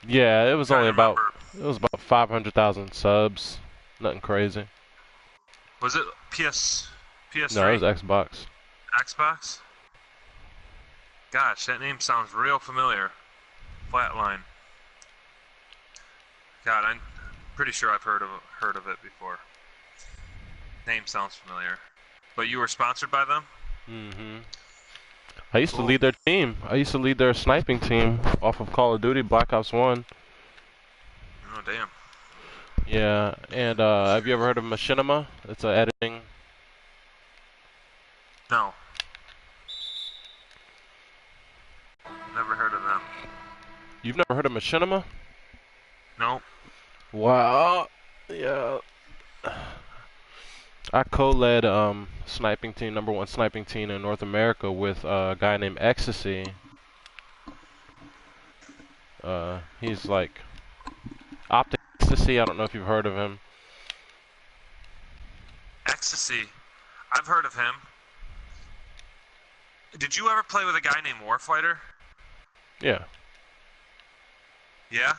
Yeah, it was Trying only to about remember. 500,000 subs. Nothing crazy. Was it PS3? No, it was Xbox. Xbox? Gosh, that name sounds real familiar. Flatline. God, I'm pretty sure I've heard of it before. Name sounds familiar. But you were sponsored by them? Mm-hmm. I used to Cool. lead their team. I used to lead their sniping team off of Call of Duty Black Ops 1. Oh, damn. Yeah, and have you ever heard of Machinima? It's an editing. No. Never heard of them. You've never heard of Machinima? Nope. Wow. Yeah. I co-led sniping team, #1 sniping team in North America with a guy named Ecstasy. He's like Optic Ecstasy. I don't know if you've heard of him. Ecstasy. I've heard of him. Did you ever play with a guy named Warfighter? Yeah. Yeah?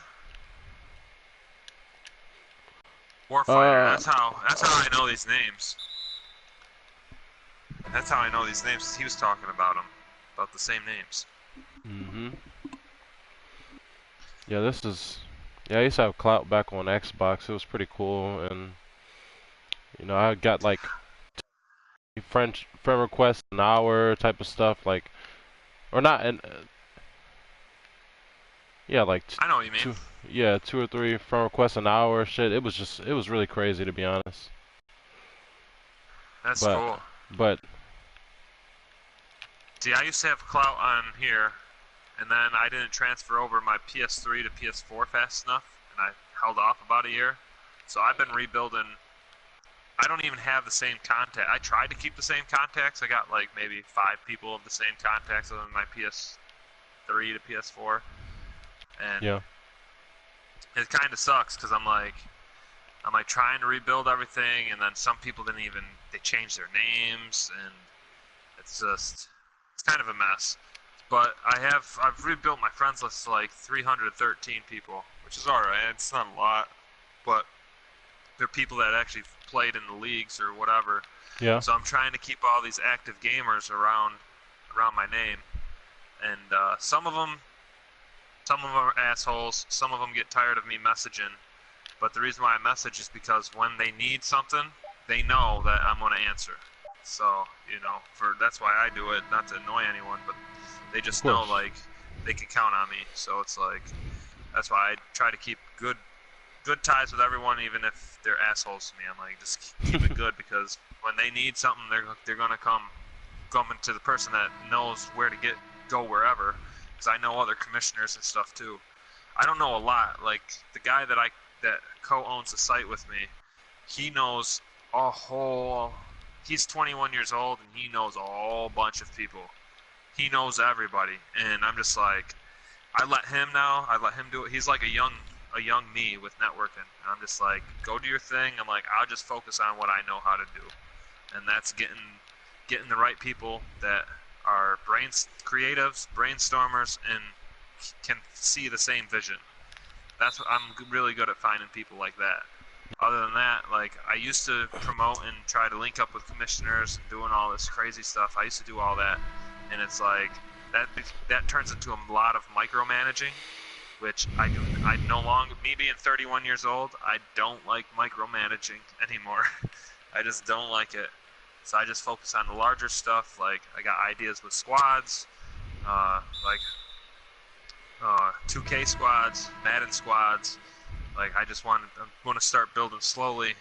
Warfighter. That's how I know these names. That's how I know these names. He was talking about them. About the same names. Mm-hmm. Yeah, yeah, I used to have clout back on Xbox. It was pretty cool, and you know, I got like friend requests an hour type of stuff, like, or not, and yeah, like I know what you mean. two or three friend requests an hour. Shit, it was really crazy, to be honest. That's But cool. but See, I used to have clout on here, and then I didn't transfer over my PS3 to PS4 fast enough, and I held off about a year. So I've been rebuilding. I don't even have the same contact. I tried to keep the same contacts. I got like maybe 5 people of the same contacts other than my PS3 to PS4. And yeah, it kind of sucks because I'm like trying to rebuild everything, and then some people they changed their names, and it's kind of a mess. But I've rebuilt my friends list to like 313 people, which is alright. It's not a lot, but they're people that actually played in the leagues or whatever. yeah, So I'm trying to keep all these active gamers around my name, and some of them are assholes. Some of them get tired of me messaging. But the reason why I message is because when they need something, they know that I'm going to answer. So, you know, that's why I do it, not to annoy anyone, but they just know, like, they can count on me. So it's like, that's why I try to keep good ties with everyone, even if they're assholes to me. I'm like, just keep it good, because when they need something, they're going to come into the person that knows where to go wherever, because I know other commissioners and stuff too. I don't know a lot. Like, the guy that co-owns the site with me, he knows he's 21 years old, and he knows a whole bunch of people. He knows everybody, and I'm just like, I let him do it. He's like a young me with networking. And I'm just like, go do your thing. I'm like, I'll just focus on what I know how to do, and that's getting the right people that are creatives, brainstormers, and can see the same vision. I'm really good at finding people like that. Other than that, like I used to promote and try to link up with commissioners and doing all this crazy stuff. I used to do all that, and it's like that turns into a lot of micromanaging, which I do. I no longer, me being 31 years old, I don't like micromanaging anymore. I just don't like it. So I just focus on the larger stuff. Like I got ideas with squads, like 2K squads, Madden squads. Like I want to start building slowly.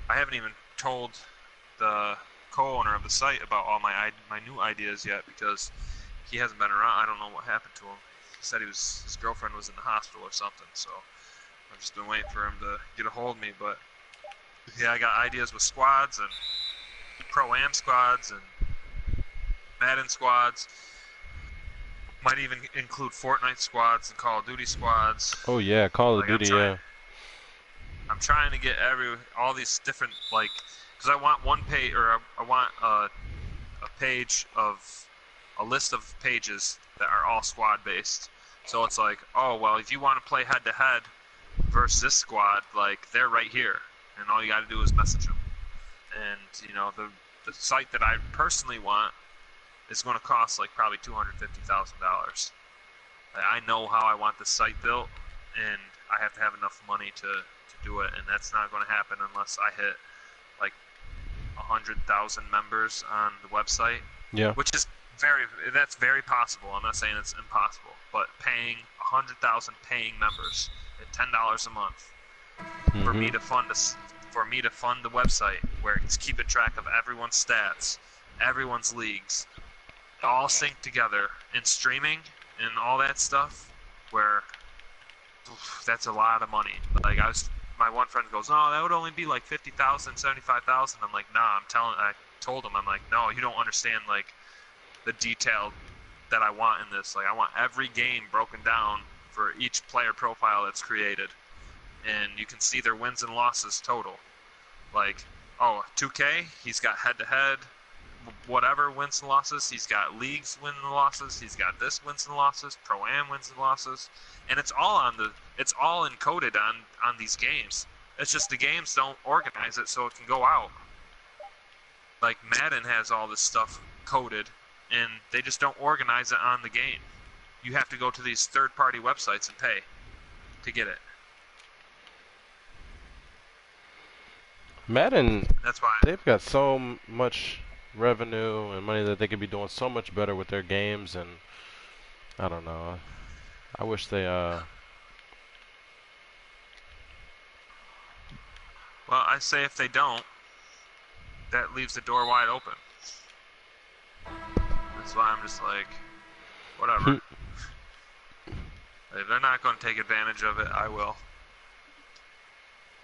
I haven't even told the co-owner of the site about all my new ideas yet because he hasn't been around. I don't know what happened to him. He said his girlfriend was in the hospital or something. So I've just been waiting for him to get a hold of me. But yeah, I got ideas with squads and Pro-Am squads and Madden squads. Might even include Fortnite squads and Call of Duty squads. Oh yeah, Call of Duty, yeah. I'm trying to get all these different, like, because I want one page, or I want a page of a list of pages that are all squad based. So it's like, oh well, if you want to play head to head versus this squad, like they're right here, and all you got to do is message them. And you know, the site that I personally want is going to cost like probably $250,000. I know how I want the site built, and I have to have enough money to do it, and that's not going to happen unless I hit like 100,000 members on the website. Yeah. Which is that's very possible. I'm not saying it's impossible, but paying 100,000 paying members at $10 a month for me to fund the website, where it's keeping track of everyone's stats, everyone's leagues, all synced together in streaming and all that stuff, where that's a lot of money. Like my one friend goes, "Oh, that would only be like 50,000, 75,000." I'm like, "Nah." I told him, I'm like, "No, you don't understand like the detail that I want in this. Like I want every game broken down for each player profile that's created, and you can see their wins and losses total. Like, 2K, he's got head-to-head, whatever wins and losses. He's got leagues wins and losses. He's got this wins and losses, Pro-Am wins and losses, and it's all encoded on these games. It's just the games don't organize it so it can go out. Like Madden has all this stuff coded, and they just don't organize it on the game. You have to go to these third-party websites and pay to get it. Madden, that's why they've got so much revenue and money that they could be doing so much better with their games, and I don't know. I wish they Well, I say if they don't, that leaves the door wide open. That's why I'm just like, whatever. If they're not going to take advantage of it, I will.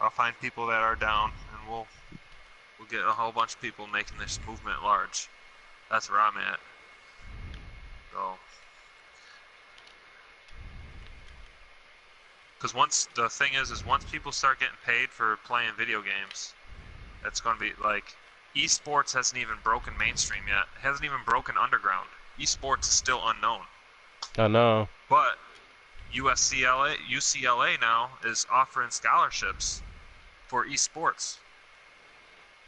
I'll find people that are down, and we'll get a whole bunch of people making this movement large. That's where I'm at. So, because once people start getting paid for playing video games, it's going to be like, esports hasn't even broken mainstream yet. It hasn't even broken underground. Esports is still unknown. I know. But UCLA now is offering scholarships for esports.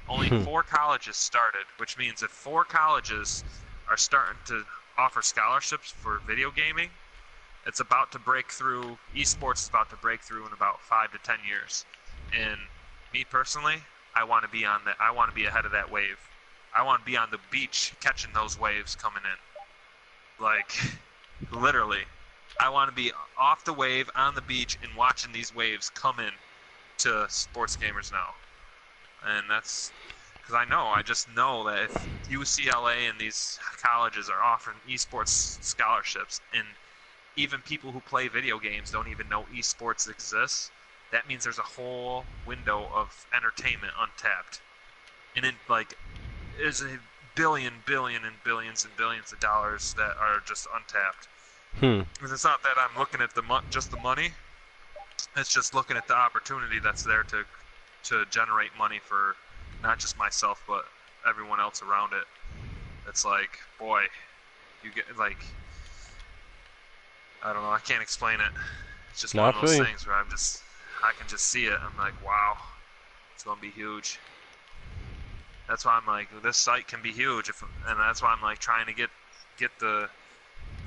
Only 4 colleges started, which means if 4 colleges are starting to offer scholarships for video gaming, it's about to break through. Esports is about to break through in about 5 to 10 years. And me personally, I want to be on that. I want to be ahead of that wave. I want to be on the beach catching those waves coming in. Like, literally. I want to be off the wave on the beach and watching these waves come in to sports gamers now. And that's because I just know that if UCLA and these colleges are offering esports scholarships, and even people who play video games don't even know esports exists, that means there's a whole window of entertainment untapped. And there's a billions and billions of dollars that are just untapped. Because it's not that I'm looking at just the money. It's just looking at the opportunity that's there to generate money for not just myself but everyone else around it. It's like, boy, you get like, I don't know, I can't explain it. It's just No, one I of feel those you. things where I can just see it. I'm like, wow, it's gonna be huge. That's why I'm like, this site can be huge, and that's why I'm like trying to get the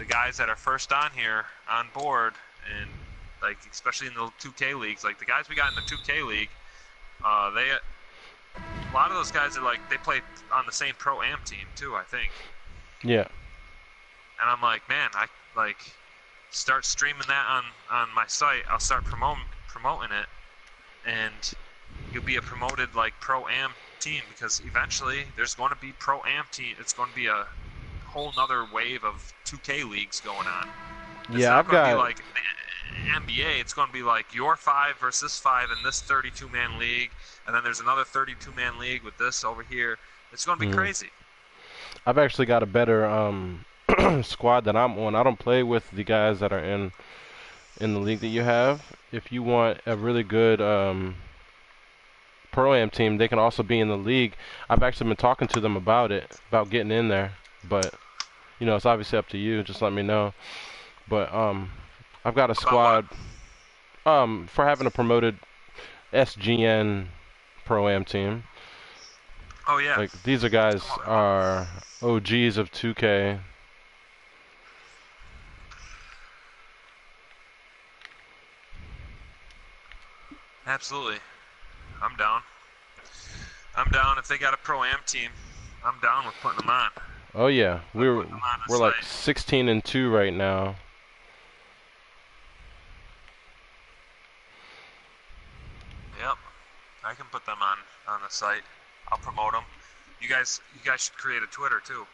guys that are first on here on board, and like especially in the 2K leagues, like the guys we got in the 2K league, they a lot of those guys are like they play on the same pro am team too, I think. Yeah. And I'm like, man, I like start streaming that on my site. I'll start promoting it, and you'll be a promoted like pro am team, because eventually there's going to be pro am team. It's going to be a whole nother wave of 2K leagues going on. It's Yeah, not I've going to be got. like the NBA. It's going to be like your 5 versus 5 in this 32-man league, and then there's another 32-man league with this over here. It's going to be crazy. I've actually got a better squad that I'm on. I don't play with the guys that are in the league that you have. If you want a really good pro-am team, they can also be in the league. I've actually been talking to them about it, about getting in there, but you know, it's obviously up to you. Just let me know. But I've got a squad for having a promoted SGN pro-am team. Oh yeah. Like these are guys are OGs of 2K. Absolutely. I'm down. I'm down. If they got a pro-am team, I'm down with putting them on. Oh yeah, we're like site. 16-2 right now. Yep. I can put them on the site. I'll promote them. You guys should create a Twitter too.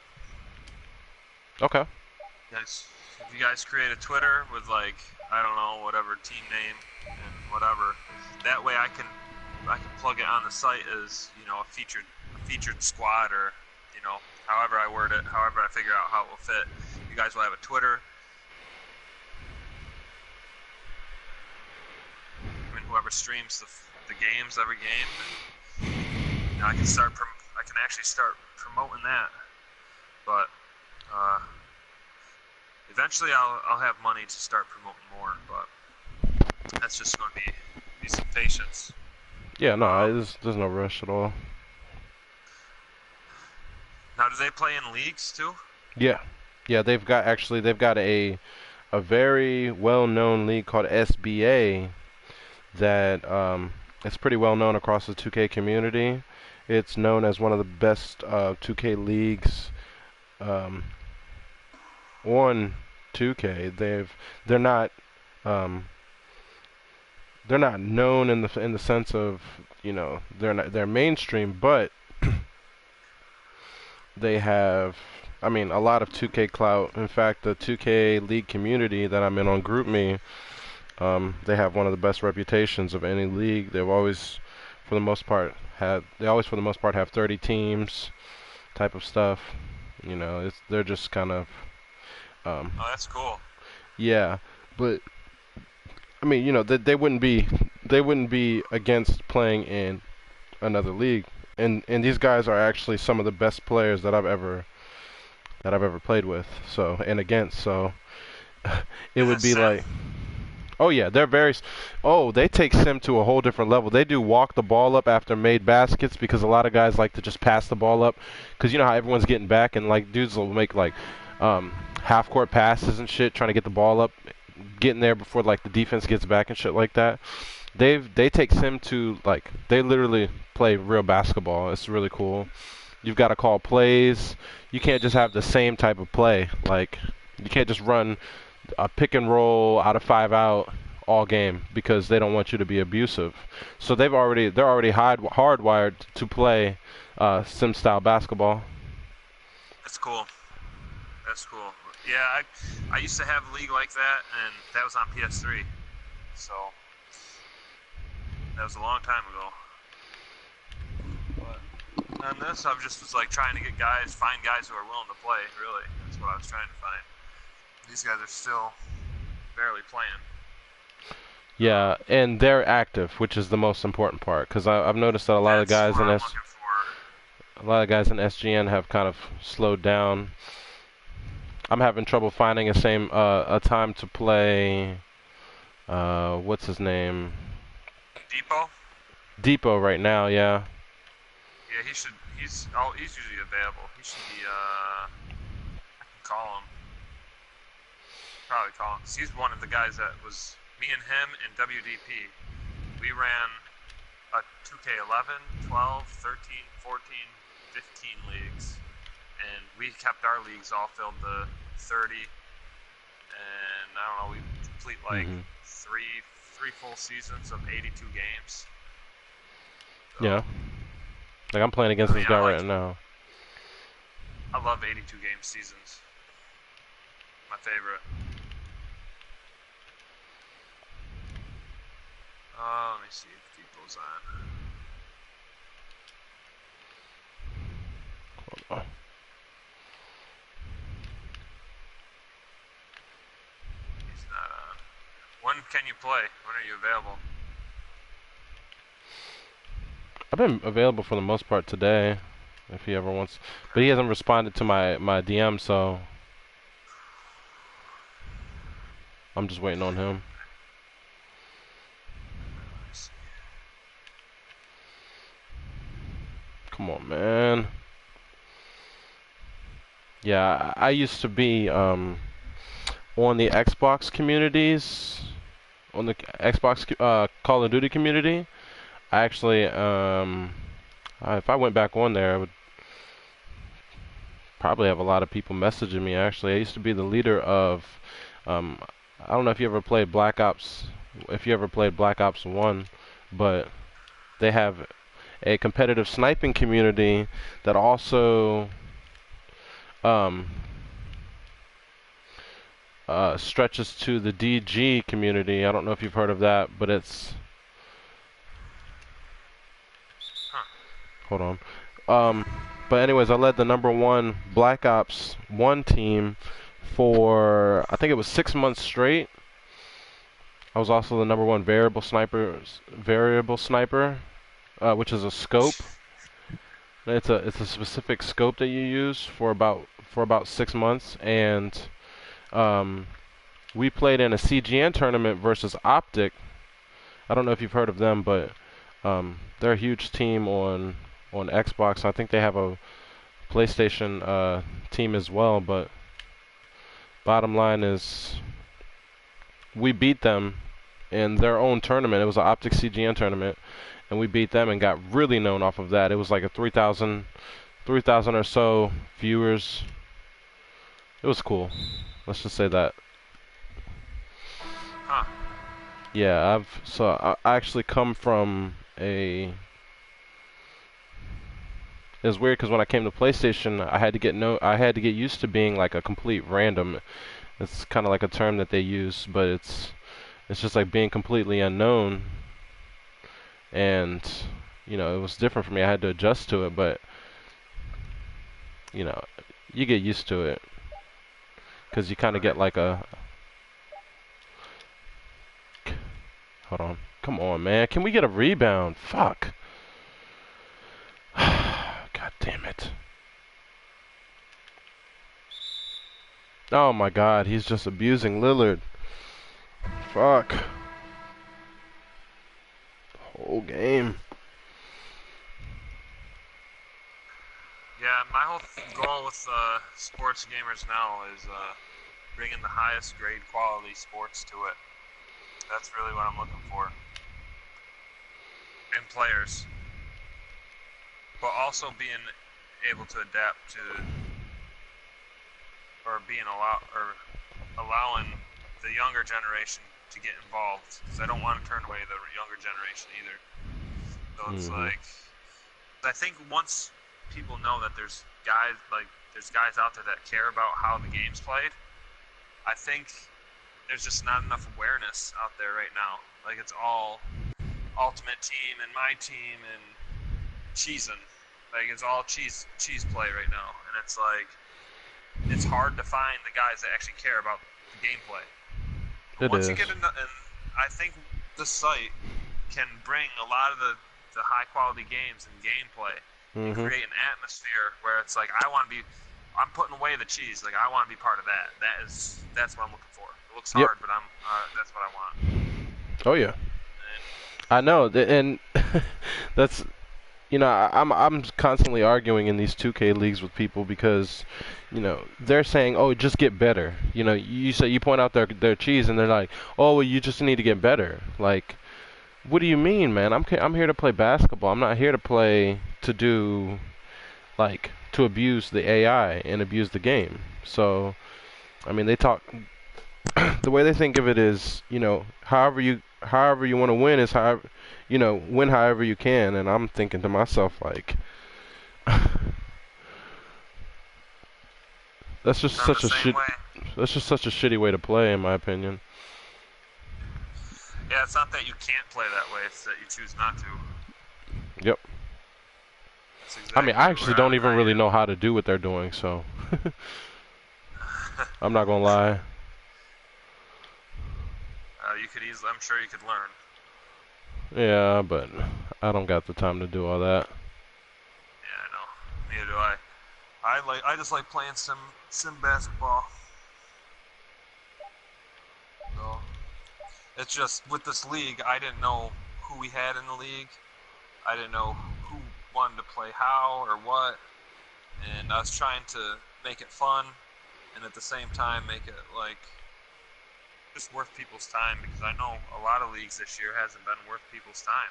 Okay. If you guys create a Twitter with like, I don't know, whatever team name and whatever, that way I can plug it on the site as, you know, a featured squad, or, you know, however I word it, however I figure out how it will fit. You guys will have a Twitter. I mean, whoever streams the games, every game, and, you know, I can actually start promoting that. But eventually I'll have money to start promoting more, but that's just going to be some patience. Yeah, no, there's no rush at all. Now, do they play in leagues too? Yeah, they've got a very well-known league called SBA that it's pretty well known across the 2K community. It's known as one of the best 2K leagues on 2K. They're not known in the sense of, you know, they're mainstream, but they have, I mean, a lot of 2K clout. In fact, the 2K league community that I'm in on GroupMe, they have one of the best reputations of any league. They've always, for the most part, have 30 teams, type of stuff. You know, they're just kind of. Oh, that's cool. Yeah, but I mean, you know, they wouldn't be against playing in another league. And these guys are actually some of the best players that I've ever played with. So and against. So it would be like. Oh yeah, they take sim to a whole different level. They do walk the ball up after made baskets, because a lot of guys like to just pass the ball up, because you know how everyone's getting back, and like dudes will make like half court passes and shit, trying to get the ball up, getting there before like the defense gets back and shit like that. They take sim to, like, they literally play real basketball. It's really cool. You've got to call plays. You can't just have the same type of play. Like, you can't just run a pick and roll out of 5 out all game, because they don't want you to be abusive. So they're already hardwired to play sim style basketball. That's cool. That's cool. Yeah, I used to have a league like that, and that was on PS3. So that was a long time ago. But on this, I just was like trying to find guys who are willing to play. Really, that's what I was trying to find. These guys are still barely playing. Yeah, and they're active, which is the most important part, because I've noticed that a lot of guys in SGN have kind of slowed down. I'm having trouble finding a time to play What's his name? Depot. Depot right now, yeah. Yeah, he should. He's usually available. He should be. I can call him. Probably call him. 'Cause he's one of the guys that was me and him in WDP. We ran a 2K11, 12, 13, 14, 15 leagues, and we kept our leagues all filled to 30. And I don't know, we complete like three full seasons of 82 games. So, Yeah. Like I'm playing against this guy right now. I love 82 game seasons. My favorite. Let me see if Depot's on. Hold on. He's not on. When can you play? When are you available? I've been available for the most part today, if he ever wants. But he hasn't responded to my DM, so I'm just waiting on him. Come on, man. Yeah, I used to be on the Xbox communities, on the Xbox Call of Duty community. I actually, if I went back on there, I would probably have a lot of people messaging me. Actually, I used to be the leader of, I don't know if you ever played Black Ops, if you ever played Black Ops 1, but they have a competitive sniping community that also stretches to the DG community. I don't know if you've heard of that, but it's hold on. But anyways, I led the #1 Black Ops 1 team for I think it was 6 months straight. I was also the #1 variable sniper, which is a scope. It's a specific scope that you use for about 6 months, and we played in a CGN tournament versus Optic. I don't know if you've heard of them, but they're a huge team on Xbox. I think they have a PlayStation team as well, but bottom line is we beat them in their own tournament. It was an Optic CGN tournament, and we beat them and got really known off of that. It was like a 3,000 or so viewers. It was cool. Let's just say that. Huh. Yeah, I actually come from a. It was weird because when I came to PlayStation, I had to get used to being like a complete random. It's kind of like a term that they use, but it's just like being completely unknown. And it was different for me. I had to adjust to it, but you get used to it because you kind of get like a. Hold on, come on, man. Can we get a rebound? Fuck. God damn it. Oh my God, he's just abusing Lillard. Fuck. Whole game. Yeah, my whole goal with sports gamers now is bringing the highest grade quality sports to it. That's really what I'm looking for. And players. But also being able to adapt to, or allowing the younger generation to get involved. Because I don't want to turn away the younger generation either. So it's like, I think once people know that there's guys out there that care about how the game's played, I think there's just not enough awareness out there right now. Like, it's all Ultimate Team and My Team and cheesing. Like, it's all cheese play right now, and it's like it's hard to find the guys that actually care about the gameplay. Once you get in, and I think the site can bring a lot of the high quality games and gameplay and create an atmosphere where it's like I'm putting away the cheese. Like, I want to be part of that. That's what I'm looking for. It looks hard, but that's what I want. Oh yeah, And I know, and that's I'm constantly arguing in these 2K leagues with people because they're saying, oh, just get better. You point out their cheese and they're like, oh, well, you just need to get better. Like, what do you mean, man? I'm here to play basketball. I'm not here to play to do like to abuse the AI and abuse the game. So, I mean, they talk the way they think of it is, however you want to win is however, win however you can. And I'm thinking to myself like, that's just I'm the such a same shit. way. That's just such a shitty way to play, in my opinion. Yeah, it's not that you can't play that way; it's that you choose not to. Yep. That's I mean, I exactly actually where don't even I really am. know how to do what they're doing, so I'm not gonna lie. You could easily, I'm sure you could learn. Yeah, but I don't got the time to do all that. Yeah, I know. Neither do I. I just like playing sim basketball. So it's just with this league, I didn't know who we had in the league. I didn't know who wanted to play how or what, and I was trying to make it fun, and at the same time make it like just worth people's time, because I know a lot of leagues this year hasn't been worth people's time.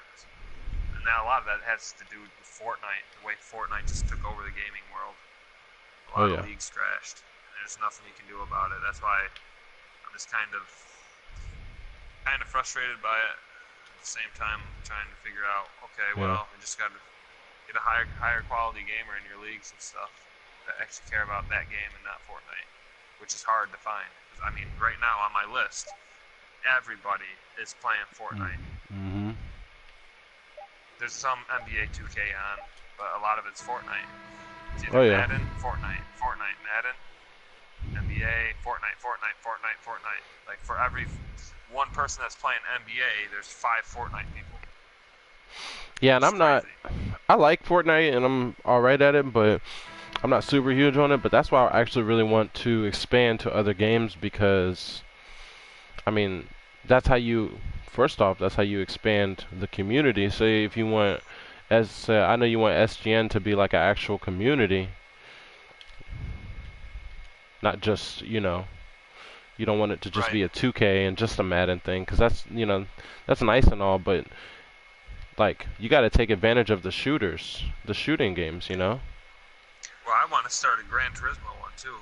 And now a lot of that has to do with Fortnite, the way Fortnite just took over the gaming world. A Oh lot of yeah. leagues crashed, and there's nothing you can do about it. That's why I'm just kind of frustrated by it. At the same time, trying to figure out, okay, Yeah. well, I just got to get a higher quality gamer in your leagues and stuff that actually care about that game and not Fortnite, which is hard to find. I mean, right now on my list, everybody is playing Fortnite. Mhm. There's some NBA 2K on, but a lot of it's Fortnite. It's either Oh yeah. Madden, Fortnite, Madden, NBA, Fortnite. Like for every one person that's playing NBA, there's 5 Fortnite people. Yeah, and It's I'm not. crazy. I like Fortnite and I'm alright at it, but I'm not super huge on it. But that's why I actually really want to expand to other games because, I mean, that's how you. First off, that's how you expand the community. Say if you want, I know you want SGN to be like an actual community, not just you don't want it to just Right. be a 2K and just a Madden thing, because that's nice and all, but like you got to take advantage of the shooting games. Well, I want to start a Gran Turismo one too,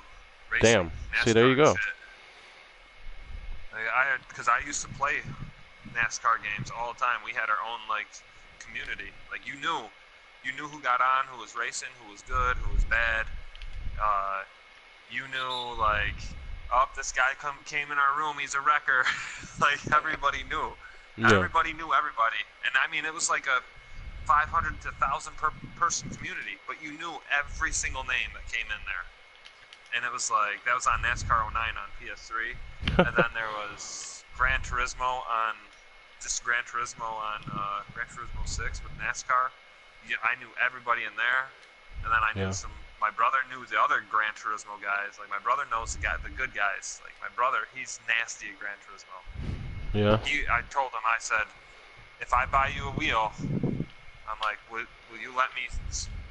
racing, Damn. See, there you NASCAR and go. shit. Like, because I used to play NASCAR games all the time. We had our own like community. Like you knew who got on, who was racing, who was good, who was bad. You knew like, oh, this guy came in our room, he's a wrecker. Like everybody knew. Yeah. Everybody knew everybody, and I mean it was like a 500 to 1,000 person community, but you knew every single name that came in there. And it was like, that was on NASCAR 09 on PS3, and then there was Gran Turismo on Gran Turismo 6 with NASCAR. Yeah, I knew everybody in there, and then I knew Yeah. my brother knew the other Gran Turismo guys. Like my brother knows the good guys. Like my brother, he's nasty at Gran Turismo. Yeah. I told him, I said, if I buy you a wheel, I'm like, will you let me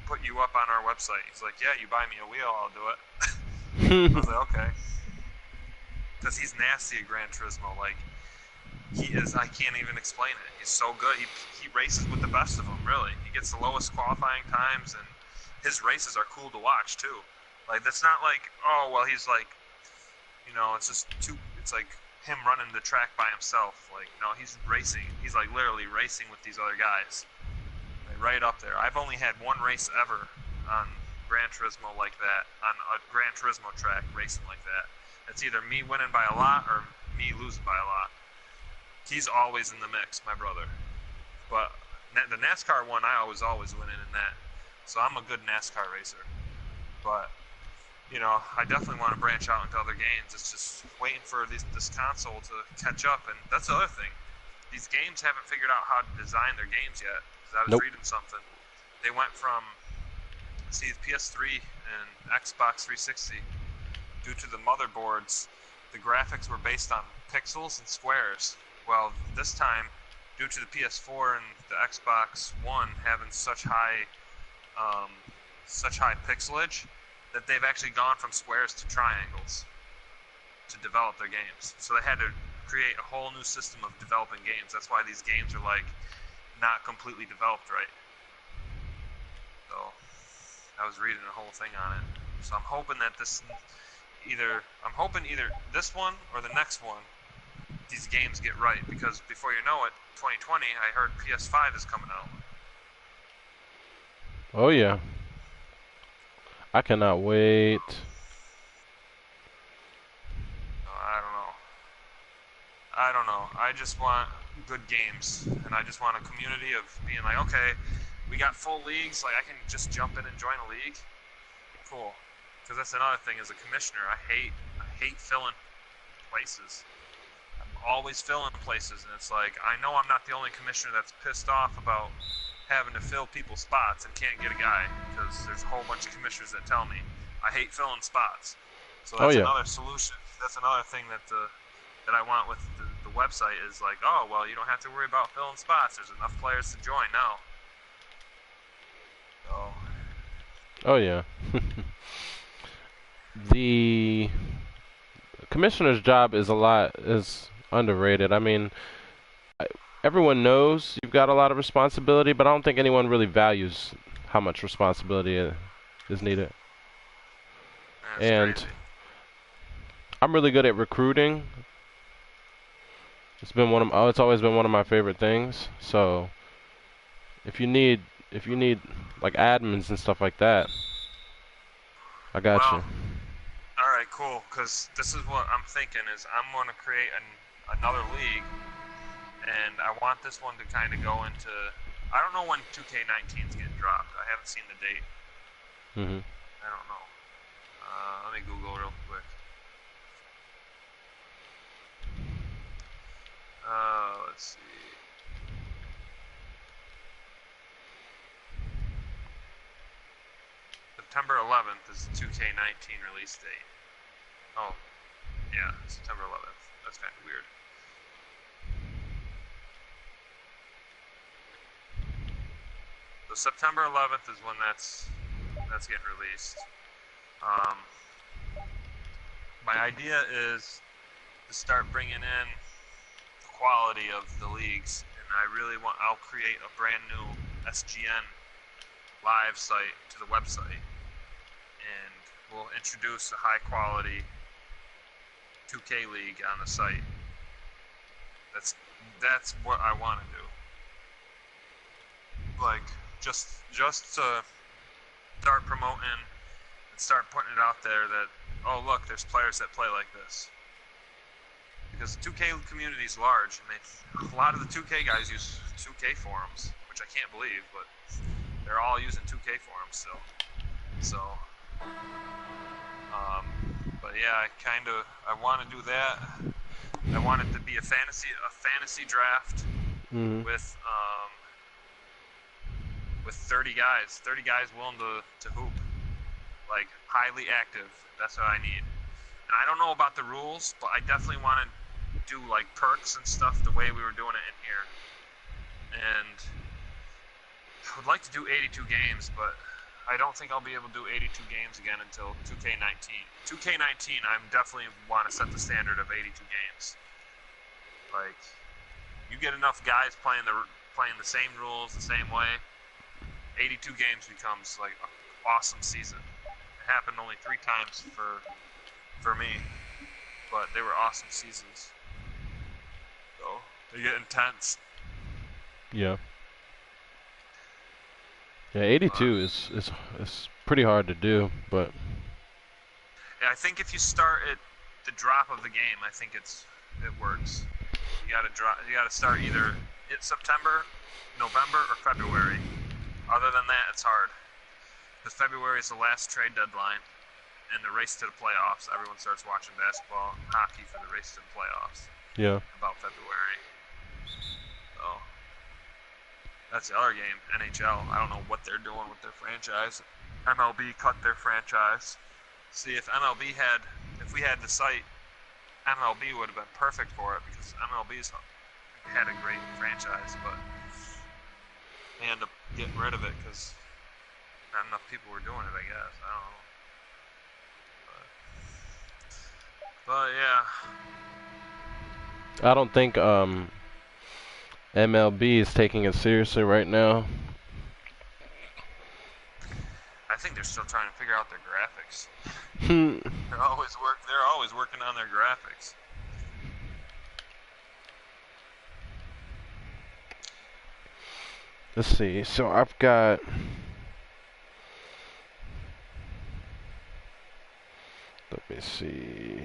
put you up on our website? He's like, yeah, you buy me a wheel, I'll do it. I was like, okay. Because he's nasty at Gran Turismo. Like, I can't even explain it. He's so good. He races with the best of them, really. He gets the lowest qualifying times, and his races are cool to watch, too. Like, that's not like, oh, well, he's like, it's like him running the track by himself. Like, no, he's racing. He's like literally racing with these other guys. Like, right up there. I've only had one race ever on Gran Turismo like that, on a Gran Turismo track racing like that. It's either me winning by a lot or me losing by a lot. He's always in the mix, my brother. But the NASCAR one, I always winning in that. So I'm a good NASCAR racer. But I definitely want to branch out into other games. It's just waiting for this console to catch up, and that's the other thing. These games haven't figured out how to design their games yet. Because I was Nope. reading something. They went from, PS3 and Xbox 360, due to the motherboards, the graphics were based on pixels and squares, Well, this time, due to the PS4 and the Xbox One having such high pixelage, that they've actually gone from squares to triangles to develop their games. So they had to create a whole new system of developing games. That's why these games are like not completely developed right. So I was reading a whole thing on it. So I'm hoping that either this one or the next one, these games get right, because before you know it, 2020, I heard PS5 is coming out. Oh yeah. I cannot wait. I don't know. I just want good games, and I just want a community of being like, okay, we got full leagues, like I can just jump in and join a league. Cool. Because that's another thing as a commissioner. I hate filling places. I'm always filling places, and it's like, I know I'm not the only commissioner that's pissed off about having to fill people's spots and can't get a guy, because there's a whole bunch of commissioners that tell me I hate filling spots. So that's another solution. That's another thing that I want with the website is like, oh, well, you don't have to worry about filling spots. There's enough players to join now. So. Oh yeah. The commissioner's job is underrated. I mean, everyone knows you've got a lot of responsibility, but I don't think anyone really values how much responsibility is needed. That's crazy. I'm really good at recruiting. It's always been one of my favorite things. So if you need like admins and stuff like that, I got you. All right, cool. Because this is what I'm thinking is I'm going to create another league, and I want this one to kind of go into. I don't know when 2K19 is getting dropped. I haven't seen the date. Mhm. I don't know. Let me Google real quick. Let's see. September 11th is the 2K19 release date. Oh, yeah, September 11th. That's kind of weird. So September 11th is when that's getting released. My idea is to start bringing in the quality of the leagues, and I'll create a brand new SGN live site to the website, and we'll introduce a high quality 2K league on the site. That's what I want to do. Like just to start promoting and start putting it out there that, oh look, there's players that play like this. Because the 2K community is large, and a lot of the 2K guys use 2K forums, which I can't believe, but they're all using 2K forums still. So, but yeah, I want to do that. I want it to be a fantasy draft with 30 guys willing to hoop, like highly active. That's what I need. And I don't know about the rules, but I definitely want to do like perks and stuff the way we were doing it in here. And I would like to do 82 games, but I don't think I'll be able to do 82 games again until 2K19. 2K19, I definitely want to set the standard of 82 games. Like, you get enough guys playing the same rules the same way, 82 games becomes like an awesome season. It happened only 3 times for me, but they were awesome seasons. So they get intense. Yeah. Yeah, 82 is pretty hard to do, but yeah, I think if you start at the drop of the game, I think it works. You gotta start either in September, November, or February. Other than that, it's hard. Because February is the last trade deadline, and the race to the playoffs. Everyone starts watching basketball and hockey for the race to the playoffs. Yeah. About February. So that's the other game, NHL. I don't know what they're doing with their franchise. MLB cut their franchise. See, if we had the site, MLB would have been perfect for it, because MLB's had a great franchise, but they end up getting rid of it because not enough people were doing it. I guess I don't know. But yeah, I don't think MLB is taking it seriously right now. I think they're still trying to figure out their graphics. Hmm. They're always working on their graphics. Let's see. So I've got. Let me see.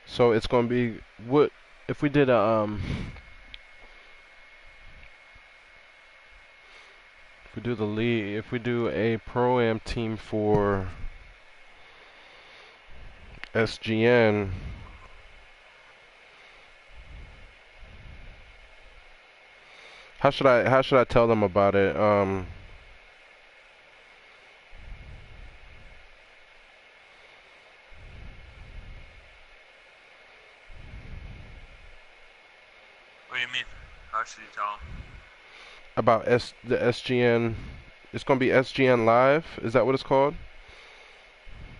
So it's gonna be what if we did a if we do the league, if we do a pro-am team for SGN. How should I tell them about it? What do you mean? How should you tell them? About the SGN. It's gonna be SGN Live. Is that what it's called?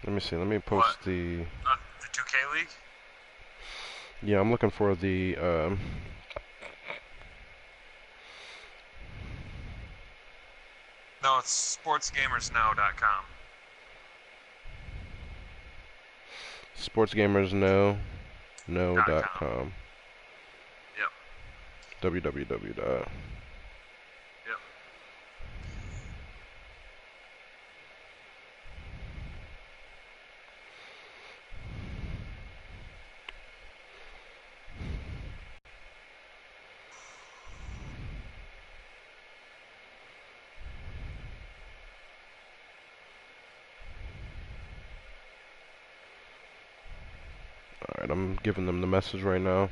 Let me see. Let me What? post the. The 2K League? Yeah, I'm looking for the. No, it's sportsgamersnow.com. .com. sportsgamersno.com. Yep. www. Yep. Alright, I'm giving them the message right now.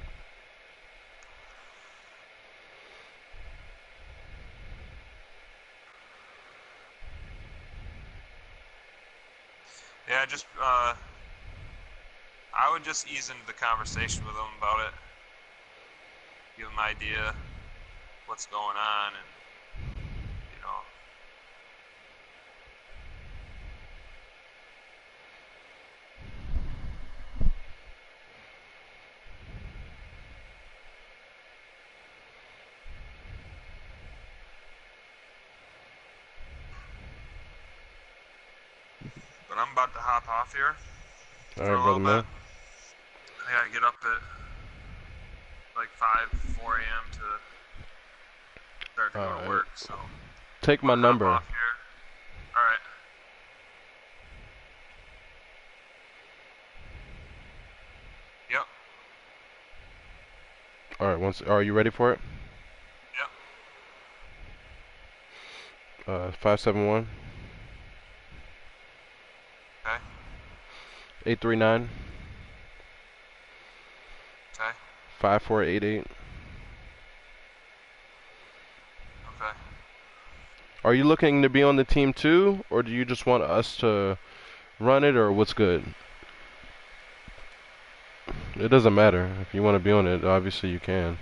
Yeah, just I would just ease into the conversation with them about it. Give them an idea what's going on, and you know. But I'm about to hop off here for Alright, a brother little bit. man. I gotta get up at like 4 a.m. to start to go to Alright. work. So Take I'm my gonna hop number. off here. All right. Yep. Alright, are you ready for it? Yep. 571 Okay. 839 Okay. 5488. Okay. Are you looking to be on the team too, or do you just want us to run it, or what's good? It doesn't matter. If you want to be on it, obviously you can.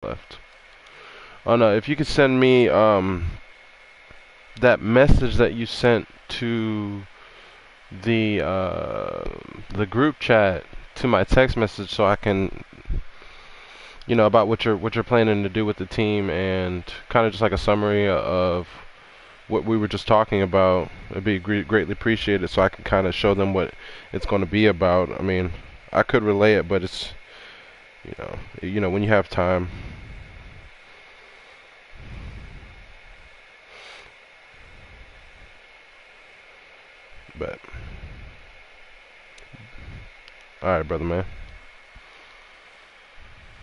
Left. Oh no, if you could send me that message that you sent to the group chat to my text message, so I can, about what you're planning to do with the team, and kind of just like a summary of what we were just talking about. It'd be greatly appreciated, so I can kind of show them what it's going to be about. I mean, I could relay it, but it's when you have time. But all right, brother man.